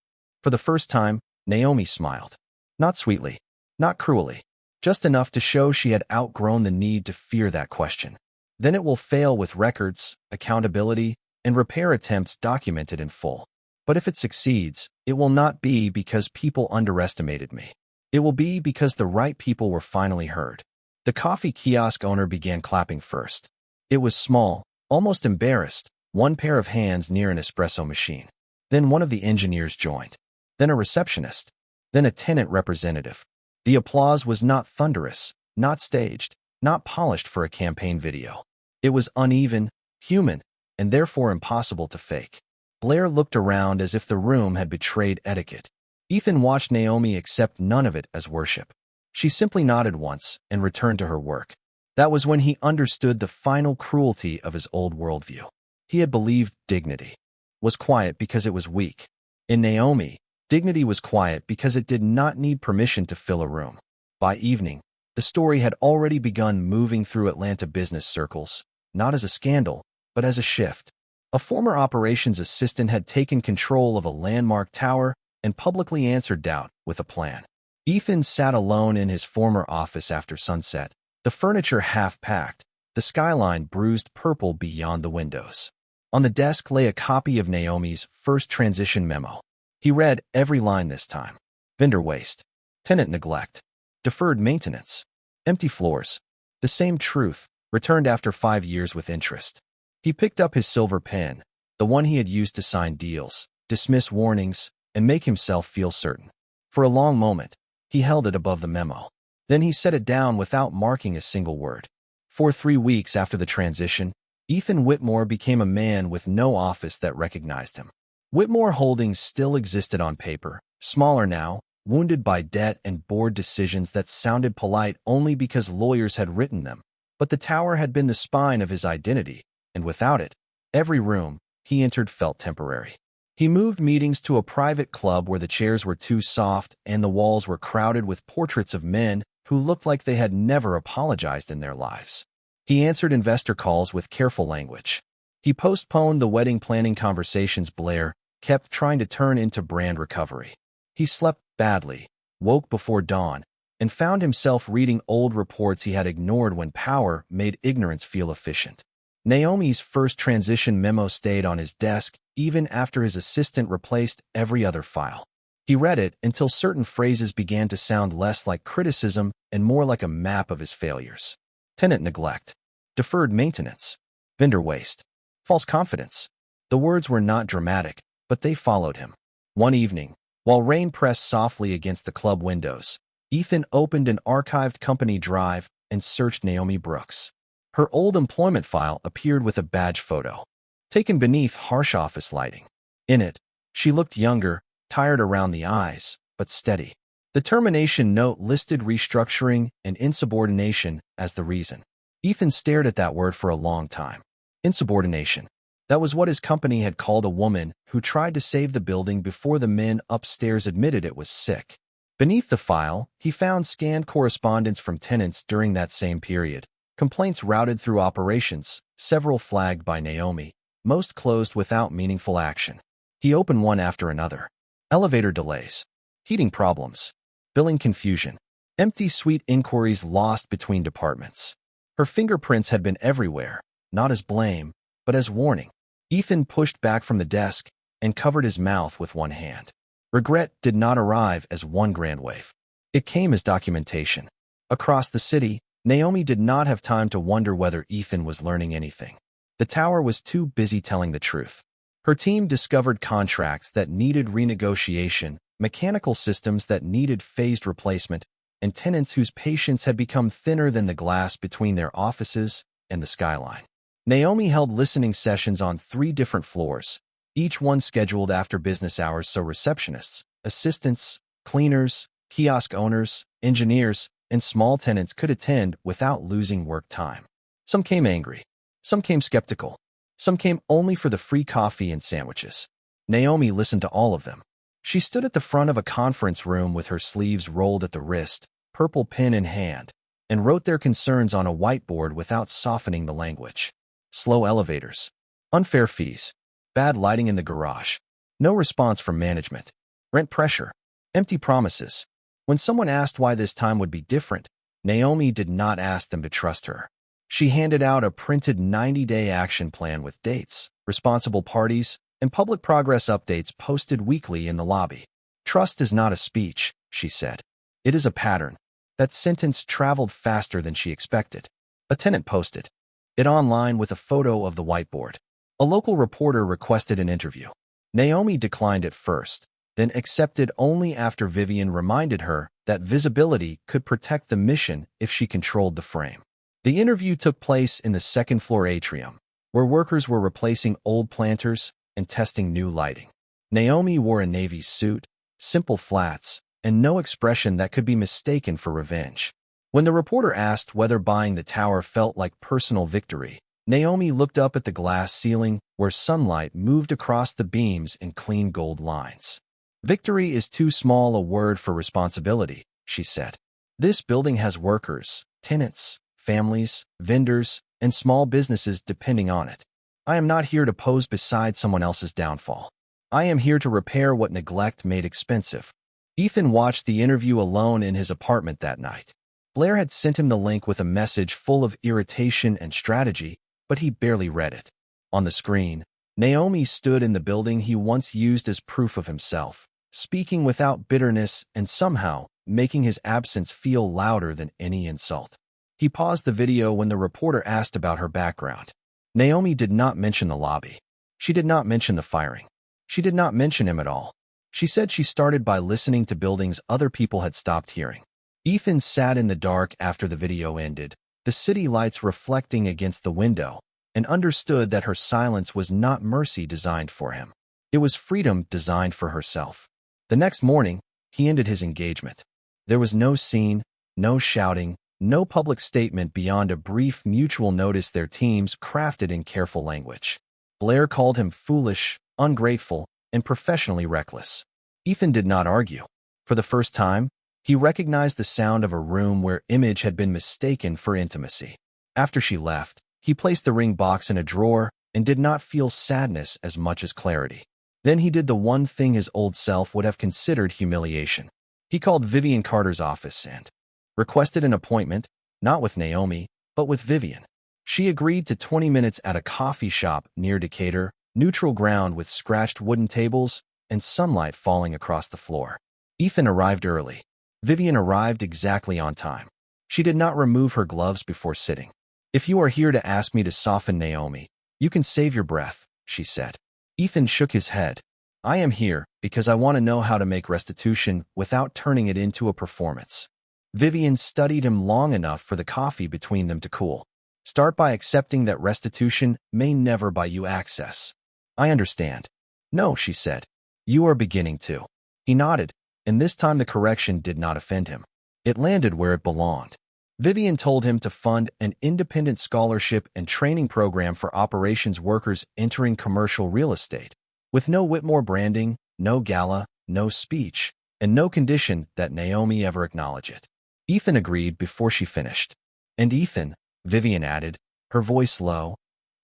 For the first time, Naomi smiled. Not sweetly, not cruelly, just enough to show she had outgrown the need to fear that question. "Then it will fail with records, accountability, and repair attempts documented in full. But if it succeeds, it will not be because people underestimated me. It will be because the right people were finally heard." The coffee kiosk owner began clapping first. It was small, almost embarrassed, one pair of hands near an espresso machine. Then one of the engineers joined. Then a receptionist. Then a tenant representative. The applause was not thunderous, not staged, not polished for a campaign video. It was uneven, human, and therefore impossible to fake. Blair looked around as if the room had betrayed etiquette. Ethan watched Naomi accept none of it as worship. She simply nodded once and returned to her work. That was when he understood the final cruelty of his old worldview. He had believed dignity was quiet because it was weak. In Naomi, dignity was quiet because it did not need permission to fill a room. By evening, the story had already begun moving through Atlanta business circles, not as a scandal, but as a shift. A former operations assistant had taken control of a landmark tower and publicly answered doubt with a plan. Ethan sat alone in his former office after sunset, the furniture half-packed, the skyline bruised purple beyond the windows. On the desk lay a copy of Naomi's first transition memo. He read every line this time. Vendor waste, tenant neglect, deferred maintenance, empty floors. The same truth, returned after 5 years with interest. He picked up his silver pen, the one he had used to sign deals, dismiss warnings, and make himself feel certain. For a long moment, he held it above the memo. Then he set it down without marking a single word. For 3 weeks after the transition, Ethan Whitmore became a man with no office that recognized him. Whitmore Holdings still existed on paper, smaller now, wounded by debt and board decisions that sounded polite only because lawyers had written them. But the tower had been the spine of his identity, and without it, every room he entered felt temporary. He moved meetings to a private club where the chairs were too soft and the walls were crowded with portraits of men who looked like they had never apologized in their lives. He answered investor calls with careful language. He postponed the wedding planning conversations Blair kept trying to turn into brand recovery. He slept badly, woke before dawn, and found himself reading old reports he had ignored when power made ignorance feel efficient. Naomi's first transition memo stayed on his desk even after his assistant replaced every other file. He read it until certain phrases began to sound less like criticism and more like a map of his failures. Tenant neglect, deferred maintenance, vendor waste, false confidence. The words were not dramatic, but they followed him. One evening, while rain pressed softly against the club windows, Ethan opened an archived company drive and searched Naomi Brooks. Her old employment file appeared with a badge photo, taken beneath harsh office lighting. In it, she looked younger, tired around the eyes, but steady. The termination note listed restructuring and insubordination as the reason. Ethan stared at that word for a long time. Insubordination. That was what his company had called a woman who tried to save the building before the men upstairs admitted it was sick. Beneath the file, he found scanned correspondence from tenants during that same period. Complaints routed through operations, several flagged by Naomi, most closed without meaningful action. He opened one after another. Elevator delays, heating problems, billing confusion, empty suite inquiries lost between departments. Her fingerprints had been everywhere, not as blame, but as warning. Ethan pushed back from the desk and covered his mouth with one hand. Regret did not arrive as one grand wave. It came as documentation. Across the city, Naomi did not have time to wonder whether Ethan was learning anything. The tower was too busy telling the truth. Her team discovered contracts that needed renegotiation, mechanical systems that needed phased replacement, and tenants whose patience had become thinner than the glass between their offices and the skyline. Naomi held listening sessions on 3 different floors, each one scheduled after business hours so receptionists, assistants, cleaners, kiosk owners, engineers, and small tenants could attend without losing work time. Some came angry. Some came skeptical. Some came only for the free coffee and sandwiches. Naomi listened to all of them. She stood at the front of a conference room with her sleeves rolled at the wrist, purple pen in hand, and wrote their concerns on a whiteboard without softening the language. Slow elevators, unfair fees, bad lighting in the garage, no response from management, rent pressure, empty promises. When someone asked why this time would be different, Naomi did not ask them to trust her. She handed out a printed 90-day action plan with dates, responsible parties, and public progress updates posted weekly in the lobby. Trust is not a speech, she said. It is a pattern. That sentence traveled faster than she expected. A tenant posted it online with a photo of the whiteboard. A local reporter requested an interview. Naomi declined at first, then accepted only after Vivian reminded her that visibility could protect the mission if she controlled the frame. The interview took place in the second-floor atrium, where workers were replacing old planters and testing new lighting. Naomi wore a navy suit, simple flats, and no expression that could be mistaken for revenge. When the reporter asked whether buying the tower felt like personal victory, Naomi looked up at the glass ceiling where sunlight moved across the beams in clean gold lines. Victory is too small a word for responsibility, she said. This building has workers, tenants, families, vendors, and small businesses depending on it. I am not here to pose beside someone else's downfall. I am here to repair what neglect made expensive. Ethan watched the interview alone in his apartment that night. Blair had sent him the link with a message full of irritation and strategy, but he barely read it. On the screen, Naomi stood in the building he once used as proof of himself, speaking without bitterness and somehow making his absence feel louder than any insult. He paused the video when the reporter asked about her background. Naomi did not mention the lobby. She did not mention the firing. She did not mention him at all. She said she started by listening to buildings other people had stopped hearing. Ethan sat in the dark after the video ended, the city lights reflecting against the window, and understood that her silence was not mercy designed for him. It was freedom designed for herself. The next morning, he ended his engagement. There was no scene, no shouting, no public statement beyond a brief mutual notice their teams crafted in careful language. Blair called him foolish, ungrateful, and professionally reckless. Ethan did not argue. For the first time, he recognized the sound of a room where image had been mistaken for intimacy. After she left, he placed the ring box in a drawer and did not feel sadness as much as clarity. Then he did the one thing his old self would have considered humiliation. He called Vivian Carter's office and requested an appointment, not with Naomi, but with Vivian. She agreed to 20 minutes at a coffee shop near Decatur, neutral ground with scratched wooden tables and sunlight falling across the floor. Ethan arrived early. Vivian arrived exactly on time. She did not remove her gloves before sitting. "If you are here to ask me to soften Naomi, you can save your breath," she said. Ethan shook his head. "I am here because I want to know how to make restitution without turning it into a performance." Vivian studied him long enough for the coffee between them to cool. "Start by accepting that restitution may never buy you access." "I understand." "No," she said. "You are beginning to." He nodded, and this time the correction did not offend him. It landed where it belonged. Vivian told him to fund an independent scholarship and training program for operations workers entering commercial real estate, with no Whitmore branding, no gala, no speech, and no condition that Naomi ever acknowledge it. Ethan agreed before she finished. "And Ethan," Vivian added, her voice low,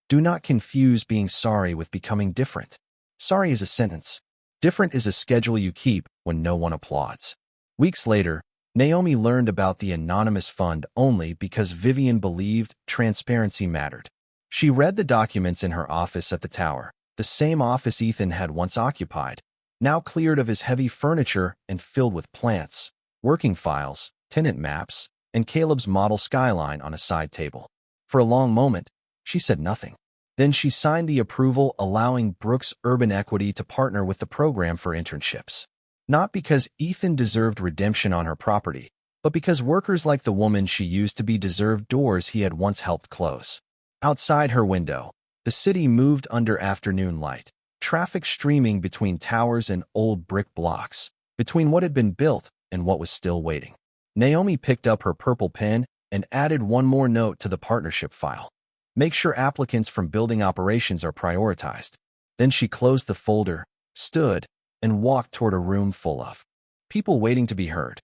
"do not confuse being sorry with becoming different. Sorry is a sentence. Different is a schedule you keep when no one applauds." Weeks later, Naomi learned about the anonymous fund only because Vivian believed transparency mattered. She read the documents in her office at the tower, the same office Ethan had once occupied, now cleared of his heavy furniture and filled with plants, working files, tenant maps, and Caleb's model skyline on a side table. For a long moment, she said nothing. Then she signed the approval allowing Brooks Urban Equity to partner with the program for internships. Not because Ethan deserved redemption on her property, but because workers like the woman she used to be deserved doors he had once helped close. Outside her window, the city moved under afternoon light, traffic streaming between towers and old brick blocks, between what had been built and what was still waiting. Naomi picked up her purple pen and added one more note to the partnership file. "Make sure applicants from building operations are prioritized." Then she closed the folder, stood, and walked toward a room full of people waiting to be heard.